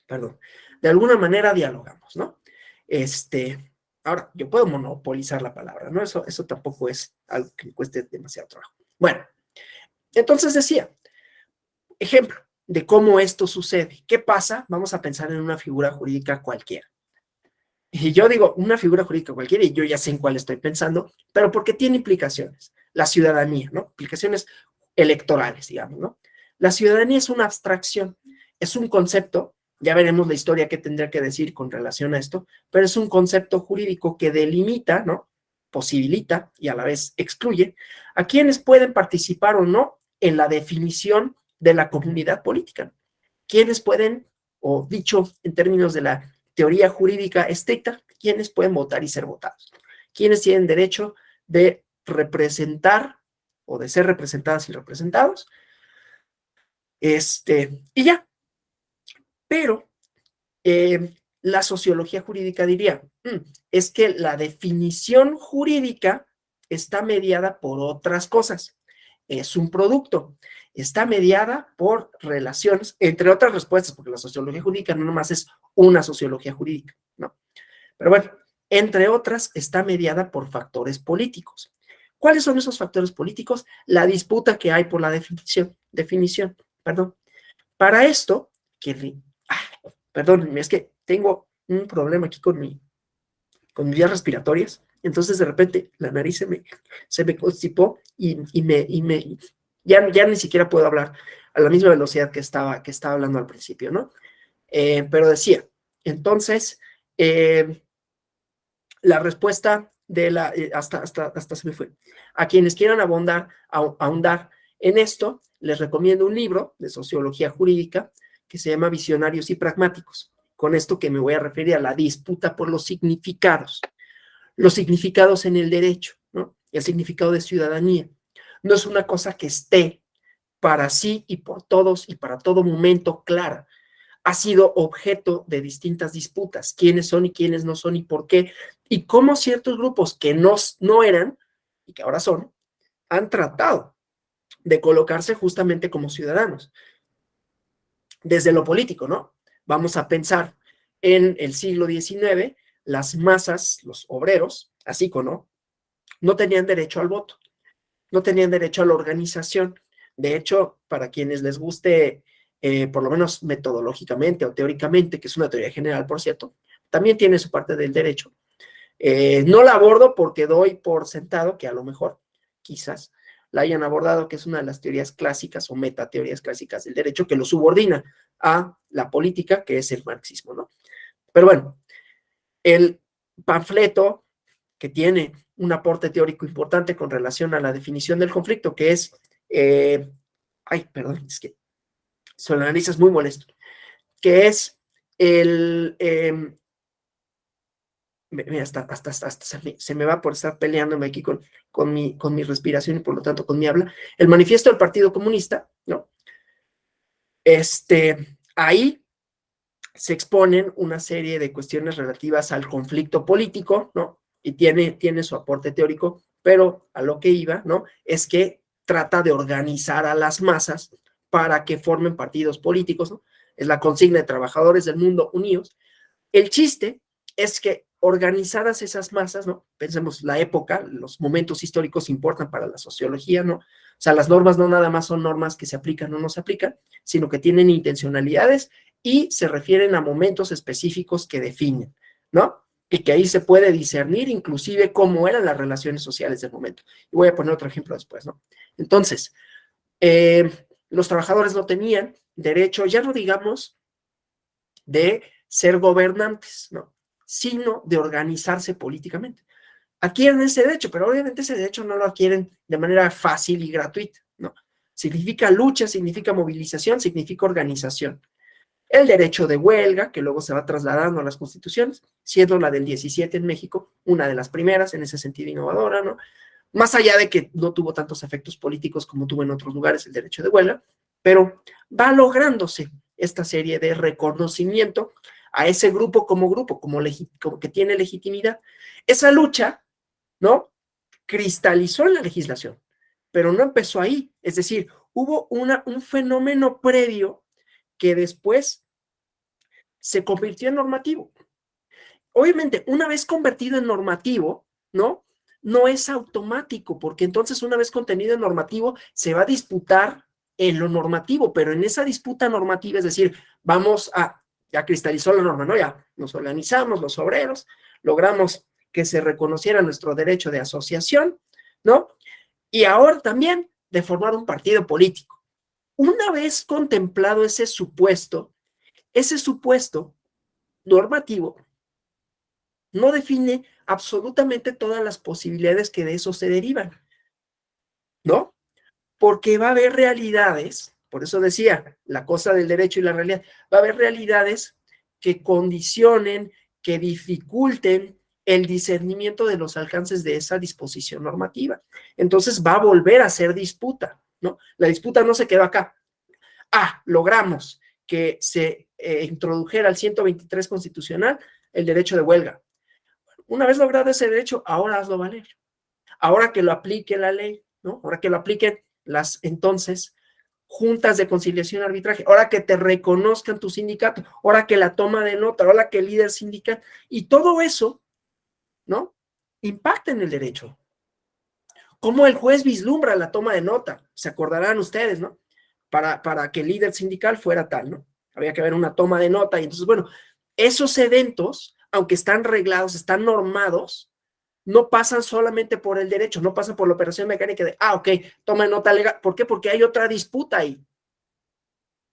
perdón, de alguna manera dialogamos, ¿no? Ahora, yo puedo monopolizar la palabra, ¿no? Eso tampoco es algo que me cueste demasiado trabajo. Bueno, entonces decía, ejemplo de cómo esto sucede. ¿Qué pasa? Vamos a pensar en una figura jurídica cualquiera. Y yo digo, una figura jurídica cualquiera, y yo ya sé en cuál estoy pensando, pero porque tiene implicaciones. La ciudadanía, ¿no? Implicaciones electorales, digamos, ¿no? La ciudadanía es una abstracción, es un concepto, ya veremos la historia que tendría que decir con relación a esto, pero es un concepto jurídico que delimita, ¿no?, posibilita y a la vez excluye a quienes pueden participar o no en la definición de la comunidad política. Quienes pueden, o dicho en términos de la teoría jurídica estricta, quienes pueden votar y ser votados. Quienes tienen derecho de representar o de ser representadas y representados. Y ya. Pero la sociología jurídica diría, es que la definición jurídica está mediada por otras cosas. Es un producto. Está mediada por relaciones, entre otras respuestas, porque la sociología jurídica no nomás es una sociología jurídica, ¿no? Pero bueno, entre otras, está mediada por factores políticos. ¿Cuáles son esos factores políticos? La disputa que hay por la definición. Para esto, perdón, es que tengo un problema aquí con mis vías respiratorias, entonces de repente la nariz se me constipó y ya ni siquiera puedo hablar a la misma velocidad que estaba hablando al principio, ¿no? Pero decía, entonces, la respuesta de la, hasta se me fue. A quienes quieran ahondar en esto, les recomiendo un libro de sociología jurídica que se llama Visionarios y Pragmáticos. Con esto que me voy a referir a la disputa por los significados en el derecho, ¿no? El significado de ciudadanía. No es una cosa que esté para sí y por todos y para todo momento clara. Ha sido objeto de distintas disputas, quiénes son y quiénes no son y por qué, y cómo ciertos grupos que no eran y que ahora son, han tratado de colocarse justamente como ciudadanos. Desde lo político, ¿no? Vamos a pensar en el siglo XIX, las masas, los obreros, así no tenían derecho al voto, no tenían derecho a la organización. De hecho, para quienes les guste, por lo menos metodológicamente o teóricamente, que es una teoría general, por cierto, también tiene su parte del derecho. No la abordo porque doy por sentado que a lo mejor, quizás, la hayan abordado, que es una de las teorías clásicas o metateorías clásicas del derecho que lo subordina a la política, que es el marxismo, ¿no? Pero bueno, el panfleto que tiene un aporte teórico importante con relación a la definición del conflicto, que es, perdón, es que su nariz es muy molesto, que es hasta se me va por estar peleándome aquí con mi respiración y por lo tanto con mi habla, el manifiesto del Partido Comunista, ¿no? Ahí se exponen una serie de cuestiones relativas al conflicto político, ¿no? Y tiene su aporte teórico, pero a lo que iba, ¿no?, es que trata de organizar a las masas para que formen partidos políticos, ¿no? Es la consigna de Trabajadores del Mundo Unidos. El chiste es que organizadas esas masas, ¿no? Pensemos la época, los momentos históricos importan para la sociología, ¿no? O sea, las normas no nada más son normas que se aplican o no se aplican, sino que tienen intencionalidades y se refieren a momentos específicos que definen, ¿no? y que ahí se puede discernir inclusive cómo eran las relaciones sociales del momento. Y voy a poner otro ejemplo después, ¿no? Entonces, los trabajadores no tenían derecho, ya no digamos de ser gobernantes, ¿no? Sino de organizarse políticamente. Adquieren ese derecho, pero obviamente ese derecho no lo adquieren de manera fácil y gratuita, ¿no? Significa lucha, significa movilización, significa organización. El derecho de huelga, que luego se va trasladando a las constituciones, siendo la del 17 en México una de las primeras en ese sentido innovadora, ¿no? Más allá de que no tuvo tantos efectos políticos como tuvo en otros lugares el derecho de huelga, pero va lográndose esta serie de reconocimiento a ese grupo, como que tiene legitimidad. Esa lucha, ¿no? Cristalizó en la legislación, pero no empezó ahí. Es decir, hubo un fenómeno previo que después se convirtió en normativo. Obviamente, una vez convertido en normativo, ¿no? No es automático, porque entonces una vez contenido en normativo, se va a disputar en lo normativo, pero en esa disputa normativa, es decir, ya cristalizó la norma, ¿no? Ya nos organizamos los obreros, logramos que se reconociera nuestro derecho de asociación, ¿no? Y ahora también de formar un partido político. Una vez contemplado ese supuesto normativo no define absolutamente todas las posibilidades que de eso se derivan, ¿no? Porque va a haber realidades, por eso decía, la cosa del derecho y la realidad, va a haber realidades que condicionen, que dificulten el discernimiento de los alcances de esa disposición normativa. Entonces va a volver a ser disputa, ¿no? La disputa no se quedó acá. Logramos que se introdujera al 123 constitucional el derecho de huelga. Una vez logrado ese derecho, ahora hazlo valer. Ahora que lo aplique la ley, ¿no? Ahora que lo apliquen las entonces juntas de conciliación y arbitraje, ahora que te reconozcan tu sindicato, ahora que la toma de nota, ahora que el líder sindical, y todo eso, ¿no? Impacta en el derecho. ¿Cómo el juez vislumbra la toma de nota? Se acordarán ustedes, ¿no? Para que el líder sindical fuera tal, ¿no? Había que haber una toma de nota y entonces, bueno, esos eventos, aunque están reglados, están normados, no pasan solamente por el derecho, no pasan por la operación mecánica de, ok, toma de nota legal. ¿Por qué? Porque hay otra disputa ahí.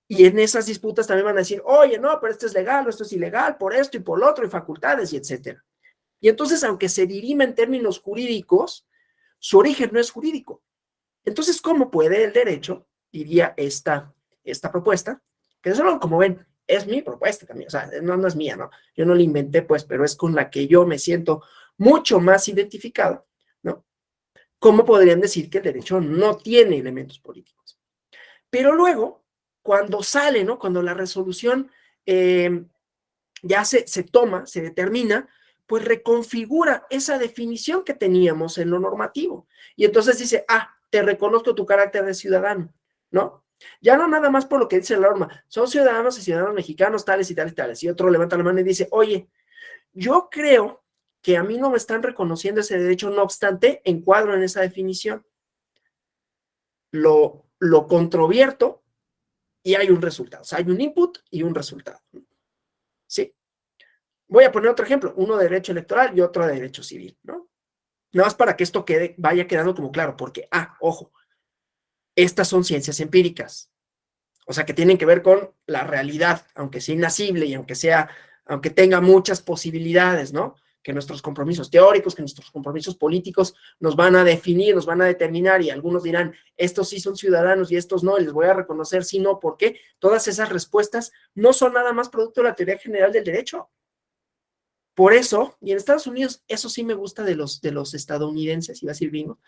Y en esas disputas también van a decir, oye, no, pero esto es legal, o esto es ilegal, por esto y por lo otro, y facultades, y etcétera. Y entonces, aunque se dirima en términos jurídicos, su origen no es jurídico. Entonces, ¿cómo puede el derecho, diría esta propuesta, que solo, como ven, es mi propuesta también, o sea, no es mía, ¿no? Yo no la inventé, pues, pero es con la que yo me siento mucho más identificado, ¿no? ¿Cómo podrían decir que el derecho no tiene elementos políticos? Pero luego, cuando sale, ¿no? Cuando la resolución ya se toma, se determina, pues reconfigura esa definición que teníamos en lo normativo. Y entonces dice, te reconozco tu carácter de ciudadano, ¿no? Ya no nada más por lo que dice la norma, son ciudadanos y ciudadanos mexicanos tales y tales y tales. Y otro levanta la mano y dice, oye, yo creo que a mí no me están reconociendo ese derecho, no obstante, encuadro en esa definición. Lo controvierto y hay un resultado. O sea, hay un input y un resultado. ¿Sí? Voy a poner otro ejemplo, uno de derecho electoral y otro de derecho civil, ¿no? Nada más para que esto vaya quedando como claro, porque, ojo, estas son ciencias empíricas, o sea, que tienen que ver con la realidad, aunque sea inasible y aunque tenga muchas posibilidades, ¿no? Que nuestros compromisos teóricos, que nuestros compromisos políticos nos van a definir, nos van a determinar, y algunos dirán, estos sí son ciudadanos y estos no, y les voy a reconocer sí, no, ¿por qué? Todas esas respuestas no son nada más producto de la teoría general del derecho. Por eso, y en Estados Unidos, eso sí me gusta de los estadounidenses, iba a decir gringos,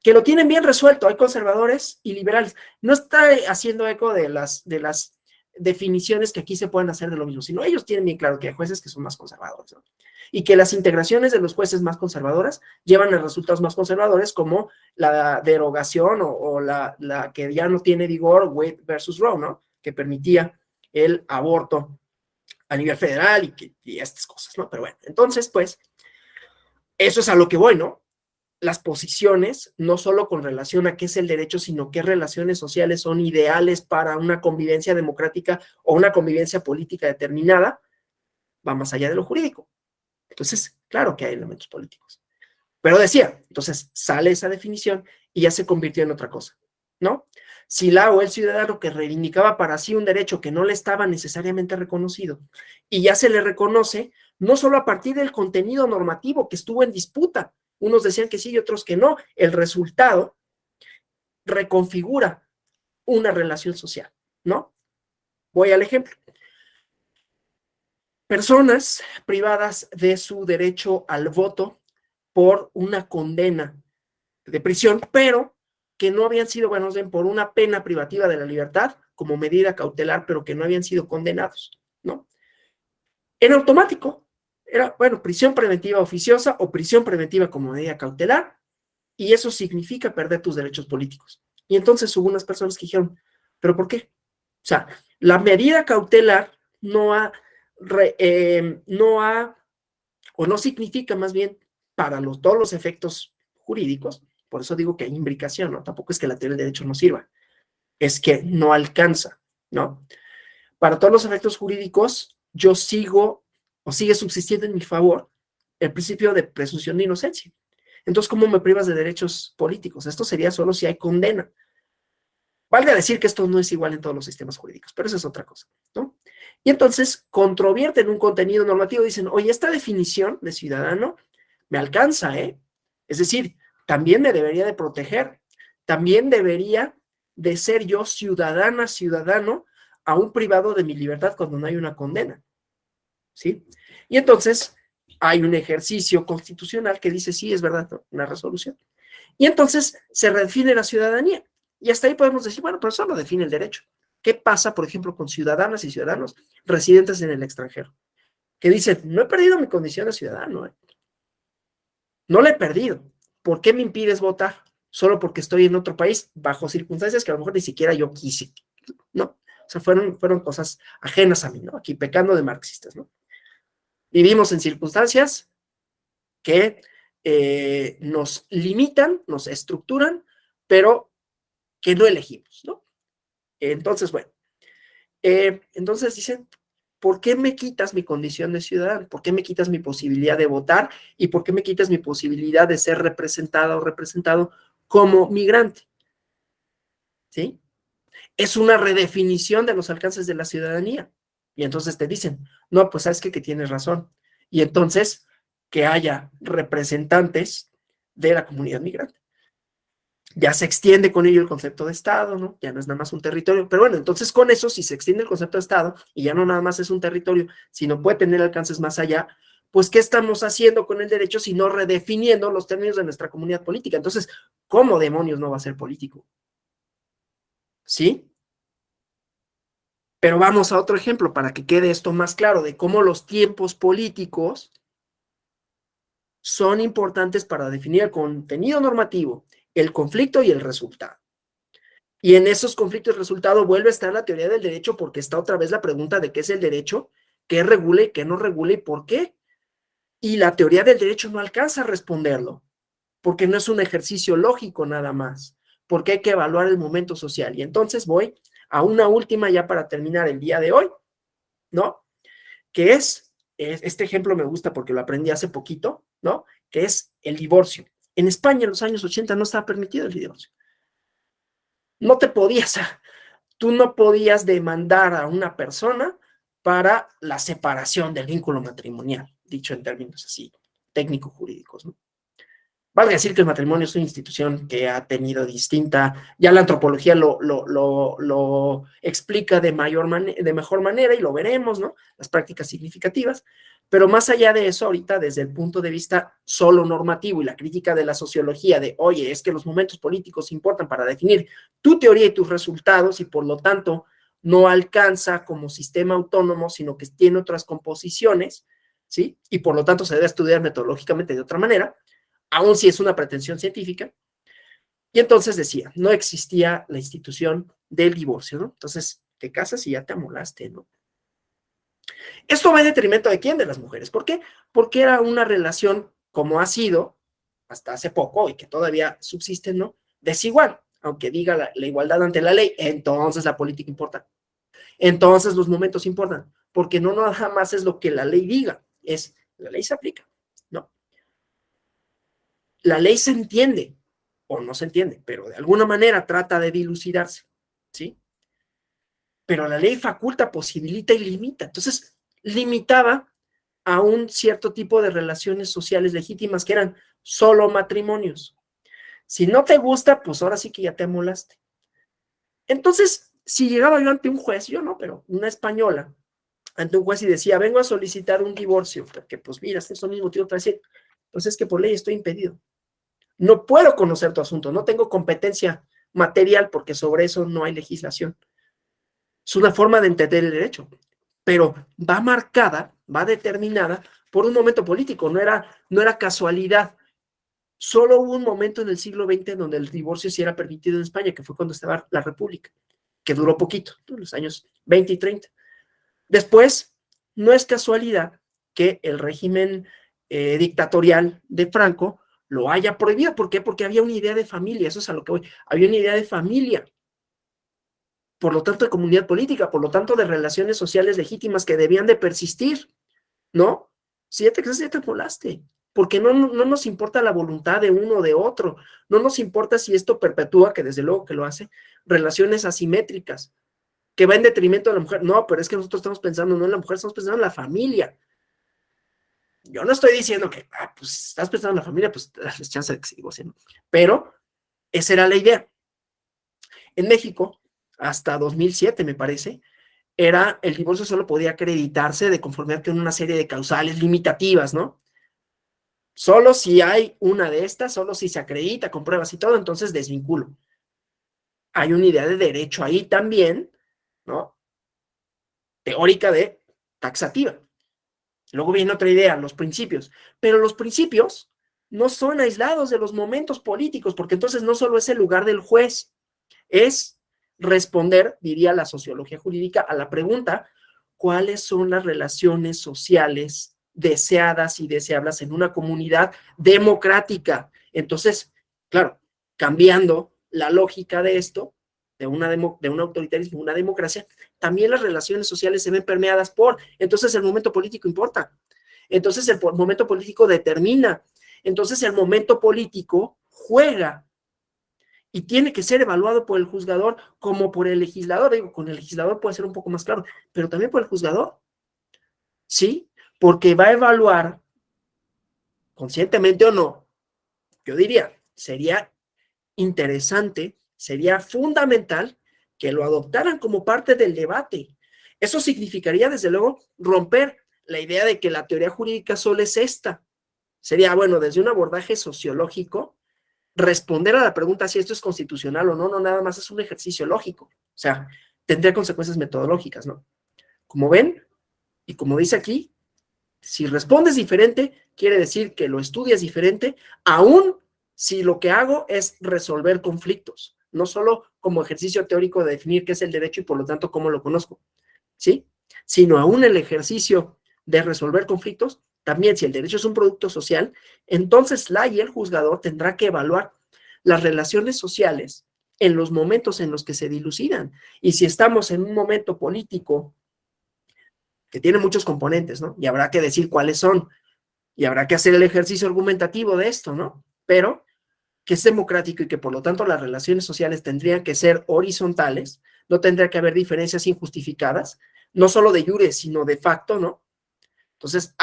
que lo tienen bien resuelto. Hay conservadores y liberales. No está haciendo eco de las definiciones que aquí se pueden hacer de lo mismo, sino ellos tienen bien claro que hay jueces que son más conservadores, ¿no? Y que las integraciones de los jueces más conservadoras llevan a resultados más conservadores, como la derogación o la que ya no tiene vigor, Wade versus Roe, ¿no? Que permitía el aborto a nivel federal y estas cosas, ¿no? Pero bueno, entonces, pues, eso es a lo que voy, ¿no? Las posiciones, no solo con relación a qué es el derecho, sino qué relaciones sociales son ideales para una convivencia democrática o una convivencia política determinada, va más allá de lo jurídico. Entonces, claro que hay elementos políticos. Pero decía, entonces sale esa definición y ya se convirtió en otra cosa, ¿no? Si la o el ciudadano que reivindicaba para sí un derecho que no le estaba necesariamente reconocido y ya se le reconoce, no solo a partir del contenido normativo que estuvo en disputa, unos decían que sí y otros que no, el resultado reconfigura una relación social, ¿no? Voy al ejemplo. Personas privadas de su derecho al voto por una condena de prisión, pero que no habían sido, bueno, por una pena privativa de la libertad como medida cautelar, pero que no habían sido condenados, ¿no? En automático, era, bueno, prisión preventiva oficiosa o prisión preventiva como medida cautelar, y eso significa perder tus derechos políticos. Y entonces hubo unas personas que dijeron, ¿pero por qué? O sea, la medida cautelar no ha o no significa más bien para todos los efectos jurídicos, por eso digo que hay imbricación, ¿no? Tampoco es que la teoría del derecho no sirva, es que no alcanza, ¿no? Para todos los efectos jurídicos, yo sigo o sigue subsistiendo en mi favor el principio de presunción de inocencia. Entonces, ¿cómo me privas de derechos políticos? Esto sería solo si hay condena. Valga decir que esto no es igual en todos los sistemas jurídicos, pero eso es otra cosa, ¿no? Y entonces controvierten un contenido normativo, dicen, oye, esta definición de ciudadano me alcanza, ¿eh? Es decir, también me debería de proteger, también debería de ser yo ciudadana, ciudadano, aún privado de mi libertad cuando no hay una condena, ¿sí? Y entonces hay un ejercicio constitucional que dice, sí, es verdad, ¿no? Una resolución. Y entonces se redefine la ciudadanía. Y hasta ahí podemos decir, bueno, pero eso lo define el derecho. ¿Qué pasa, por ejemplo, con ciudadanas y ciudadanos residentes en el extranjero? Que dicen, no he perdido mi condición de ciudadano, ¿eh? No la he perdido. ¿Por qué me impides votar? Solo porque estoy en otro país bajo circunstancias que a lo mejor ni siquiera yo quise. No, o sea, fueron cosas ajenas a mí, ¿no? Aquí pecando de marxistas, ¿no? Vivimos en circunstancias que nos limitan, nos estructuran, pero que no elegimos, ¿no? Entonces, bueno, entonces dicen, ¿por qué me quitas mi condición de ciudadano? ¿Por qué me quitas mi posibilidad de votar? ¿Y por qué me quitas mi posibilidad de ser representada o representado como migrante? ¿Sí? Es una redefinición de los alcances de la ciudadanía. Y entonces te dicen, no, pues sabes que tienes razón. Y entonces, que haya representantes de la comunidad migrante. Ya se extiende con ello el concepto de Estado, ¿no? Ya no es nada más un territorio, pero bueno, entonces con eso, si se extiende el concepto de Estado y ya no nada más es un territorio, sino puede tener alcances más allá, pues ¿qué estamos haciendo con el derecho si no redefiniendo los términos de nuestra comunidad política? Entonces, ¿cómo demonios no va a ser político? ¿Sí? Pero vamos a otro ejemplo para que quede esto más claro de cómo los tiempos políticos son importantes para definir el contenido normativo, el conflicto y el resultado. Y en esos conflictos y resultado vuelve a estar la teoría del derecho porque está otra vez la pregunta de qué es el derecho, qué regula y qué no regula y por qué. Y la teoría del derecho no alcanza a responderlo, porque no es un ejercicio lógico nada más, porque hay que evaluar el momento social. Y entonces voy a una última ya para terminar el día de hoy, ¿no? Que este ejemplo me gusta porque lo aprendí hace poquito, ¿no? Que es el divorcio. En España en los años 80 no estaba permitido el divorcio. No te podías, tú no podías demandar a una persona para la separación del vínculo matrimonial, dicho en términos así técnico-jurídicos, ¿no? Vale decir que el matrimonio es una institución que ha tenido distinta, ya la antropología lo explica de mejor manera y lo veremos, ¿no? Las prácticas significativas, pero más allá de eso, ahorita desde el punto de vista solo normativo y la crítica de la sociología de, oye, es que los momentos políticos importan para definir tu teoría y tus resultados y por lo tanto no alcanza como sistema autónomo, sino que tiene otras composiciones, ¿sí? Y por lo tanto se debe estudiar metodológicamente de otra manera, aun si es una pretensión científica. Y entonces decía, no existía la institución del divorcio, ¿no? Entonces te casas y ya te amolaste, ¿no? Esto va en detrimento de quién, de las mujeres. ¿Por qué? Porque era una relación, como ha sido hasta hace poco y que todavía subsiste, ¿no? Desigual, aunque diga la igualdad ante la ley, entonces la política importa. Entonces los momentos importan, porque no nada más es lo que la ley diga, es la ley se aplica. la ley se entiende, o no se entiende, pero de alguna manera trata de dilucidarse, ¿sí? Pero la ley faculta, posibilita y limita. Entonces, limitaba a un cierto tipo de relaciones sociales legítimas que eran solo matrimonios. Si no te gusta, pues ahora sí que ya te amolaste. Entonces, si llegaba yo ante un juez, yo no, pero una española, ante un juez y decía, vengo a solicitar un divorcio, porque pues mira, este es el mismo motivo para decir, pues es que por ley estoy impedido. No puedo conocer tu asunto, no tengo competencia material porque sobre eso no hay legislación. Es una forma de entender el derecho, pero va marcada, va determinada por un momento político, no era casualidad. Solo hubo un momento en el siglo XX en donde el divorcio sí era permitido en España, que fue cuando estaba la República, que duró poquito, ¿no? Los años 20 y 30. Después, no es casualidad que el régimen dictatorial de Franco lo haya prohibido. ¿Por qué? Porque había una idea de familia, eso es a lo que voy. Había una idea de familia, por lo tanto de comunidad política, por lo tanto de relaciones sociales legítimas que debían de persistir, ¿no? Si ya te crees, ya te volaste, porque no nos importa la voluntad de uno o de otro, no nos importa si esto perpetúa, que desde luego que lo hace, relaciones asimétricas, que va en detrimento de la mujer. No, pero es que nosotros estamos pensando no en la mujer, estamos pensando en la familia. Yo no estoy diciendo que, pues estás pensando en la familia, pues les chance de que se divorcien, ¿no? Pero esa era la idea. En México, hasta 2007, me parece, era el divorcio solo podía acreditarse de conformidad con una serie de causales limitativas, ¿no? Solo si hay una de estas, solo si se acredita con pruebas y todo, entonces desvinculo. Hay una idea de derecho ahí también, ¿no? Teórica de taxativa. Luego viene otra idea, los principios. Pero los principios no son aislados de los momentos políticos, porque entonces no solo es el lugar del juez, es responder, diría la sociología jurídica, a la pregunta, ¿cuáles son las relaciones sociales deseadas y deseables en una comunidad democrática? Entonces, claro, cambiando la lógica de esto, de un autoritarismo, una democracia, también las relaciones sociales se ven permeadas por, entonces el momento político importa, entonces el momento político determina, entonces el momento político juega y tiene que ser evaluado por el juzgador como por el legislador. Digo, con el legislador puede ser un poco más claro, pero también por el juzgador, ¿sí? Porque va a evaluar, conscientemente o no, yo diría, sería interesante, sería fundamental que lo adoptaran como parte del debate. Eso significaría, desde luego, romper la idea de que la teoría jurídica solo es esta. Sería, bueno, desde un abordaje sociológico, responder a la pregunta si esto es constitucional o no, no nada más es un ejercicio lógico. O sea, tendría consecuencias metodológicas, ¿no? Como ven, y como dice aquí, si respondes diferente, quiere decir que lo estudias diferente, aún si lo que hago es resolver conflictos, no solo como ejercicio teórico de definir qué es el derecho y por lo tanto cómo lo conozco, ¿sí? Sino aún el ejercicio de resolver conflictos, también si el derecho es un producto social, entonces la y el juzgador tendrá que evaluar las relaciones sociales en los momentos en los que se dilucidan. Y si estamos en un momento político que tiene muchos componentes, ¿no? Y habrá que decir cuáles son, y habrá que hacer el ejercicio argumentativo de esto, ¿no? Pero que es democrático y que por lo tanto las relaciones sociales tendrían que ser horizontales, no tendría que haber diferencias injustificadas, no solo de jure, sino de facto, ¿no? Entonces,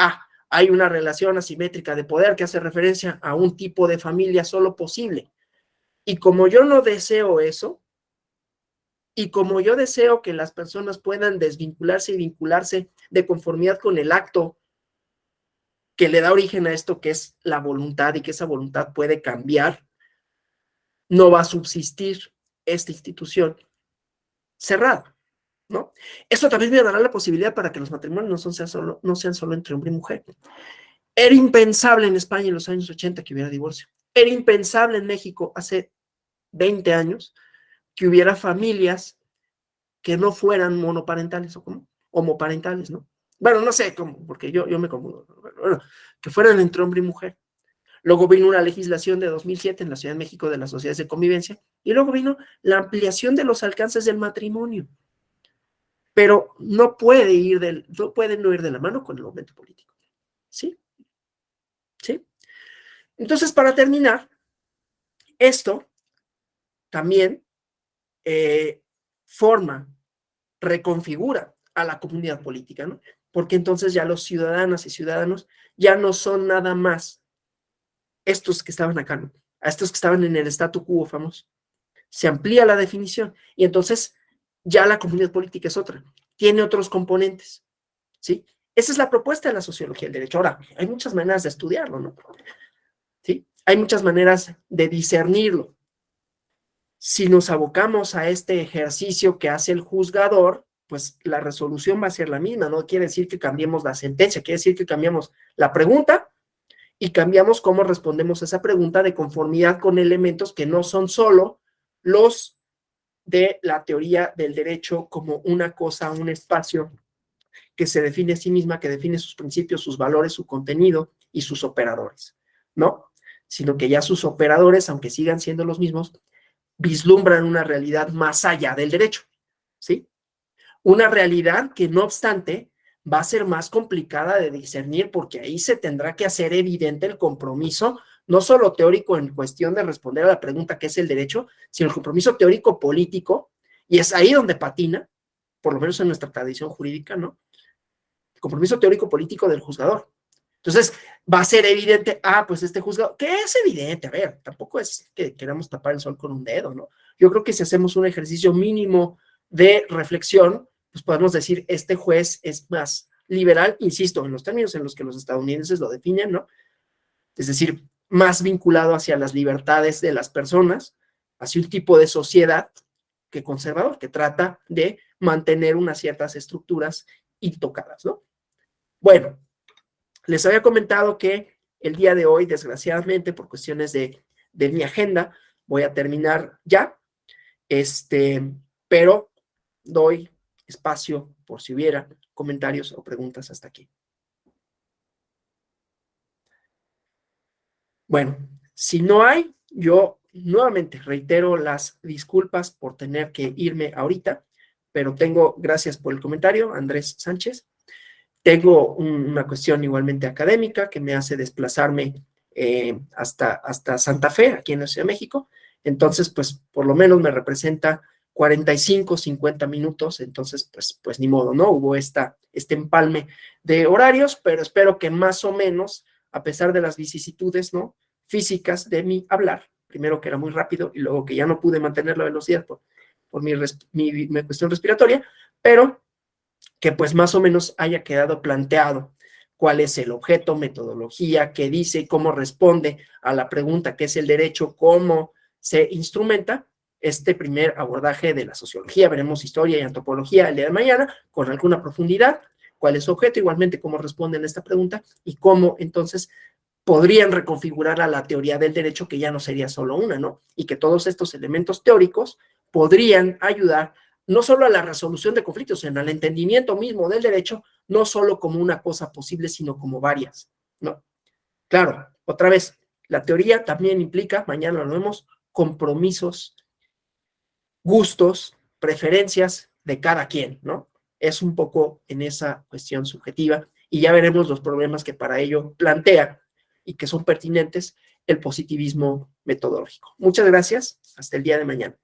hay una relación asimétrica de poder que hace referencia a un tipo de familia solo posible. Y como yo no deseo eso, y como yo deseo que las personas puedan desvincularse y vincularse de conformidad con el acto que le da origen a esto, que es la voluntad, y que esa voluntad puede cambiar, no va a subsistir esta institución cerrada, ¿no? Eso también me dará la posibilidad para que los matrimonios no sean solo entre hombre y mujer. Era impensable en España en los años 80 que hubiera divorcio. Era impensable en México hace 20 años que hubiera familias que no fueran monoparentales o como homoparentales, ¿no? Bueno, no sé cómo, porque yo me confundo. Bueno, que fueran entre hombre y mujer. Luego vino una legislación de 2007 en la Ciudad de México de las sociedades de convivencia y luego vino la ampliación de los alcances del matrimonio. Pero no puede no ir de la mano con el momento político. ¿Sí? ¿Sí? Entonces, para terminar, esto también reconfigura a la comunidad política, ¿no? Porque entonces ya los ciudadanas y ciudadanos ya no son nada más estos que estaban acá, ¿no? A estos que estaban en el statu quo famoso. Se amplía la definición y entonces ya la comunidad política es otra, tiene otros componentes, ¿sí? Esa es la propuesta de la sociología del derecho. Ahora, hay muchas maneras de estudiarlo, ¿no? ¿Sí? Hay muchas maneras de discernirlo. Si nos abocamos a este ejercicio que hace el juzgador, pues la resolución va a ser la misma, no quiere decir que cambiemos la sentencia, quiere decir que cambiamos la pregunta y cambiamos cómo respondemos a esa pregunta de conformidad con elementos que no son solo los de la teoría del derecho como una cosa, un espacio que se define a sí misma, que define sus principios, sus valores, su contenido y sus operadores, ¿no? Sino que ya sus operadores, aunque sigan siendo los mismos, vislumbran una realidad más allá del derecho, ¿sí? Una realidad que, no obstante, va a ser más complicada de discernir porque ahí se tendrá que hacer evidente el compromiso, no solo teórico en cuestión de responder a la pregunta qué es el derecho, sino el compromiso teórico político, y es ahí donde patina, por lo menos en nuestra tradición jurídica, ¿no? El compromiso teórico político del juzgador. Entonces, va a ser evidente, pues este juzgador, que es evidente, a ver, tampoco es que queramos tapar el sol con un dedo, ¿no? Yo creo que si hacemos un ejercicio mínimo de reflexión, pues podemos decir, este juez es más liberal, insisto, en los términos en los que los estadounidenses lo definen, ¿no? Es decir, más vinculado hacia las libertades de las personas, hacia un tipo de sociedad que conservador, que trata de mantener unas ciertas estructuras intocadas, ¿no? Bueno, les había comentado que el día de hoy, desgraciadamente, por cuestiones de mi agenda, voy a terminar ya, pero doy espacio por si hubiera comentarios o preguntas hasta aquí. Bueno, si no hay, yo nuevamente reitero las disculpas por tener que irme ahorita, pero gracias por el comentario, Andrés Sánchez. Tengo una cuestión igualmente académica que me hace desplazarme hasta Santa Fe, aquí en la Ciudad de México. Entonces, pues por lo menos me representa 45, 50 minutos. Entonces, pues ni modo, ¿no? Hubo este empalme de horarios, pero espero que más o menos, a pesar de las vicisitudes, ¿no? Físicas de mi hablar, primero que era muy rápido y luego que ya no pude mantener la velocidad por mi cuestión respiratoria, pero que pues más o menos haya quedado planteado cuál es el objeto, metodología, qué dice, cómo responde a la pregunta qué es el derecho, cómo se instrumenta este primer abordaje de la sociología. Veremos historia y antropología el día de mañana con alguna profundidad, cuál es su objeto, igualmente cómo responden a esta pregunta y cómo entonces podrían reconfigurar a la teoría del derecho, que ya no sería solo una, ¿no? Y que todos estos elementos teóricos podrían ayudar no solo a la resolución de conflictos, sino al entendimiento mismo del derecho, no solo como una cosa posible, sino como varias, ¿no? Claro, otra vez, la teoría también implica, mañana lo vemos, compromisos, gustos, preferencias de cada quien, ¿no? Es un poco en esa cuestión subjetiva y ya veremos los problemas que para ello plantea y que son pertinentes el positivismo metodológico. Muchas gracias, hasta el día de mañana.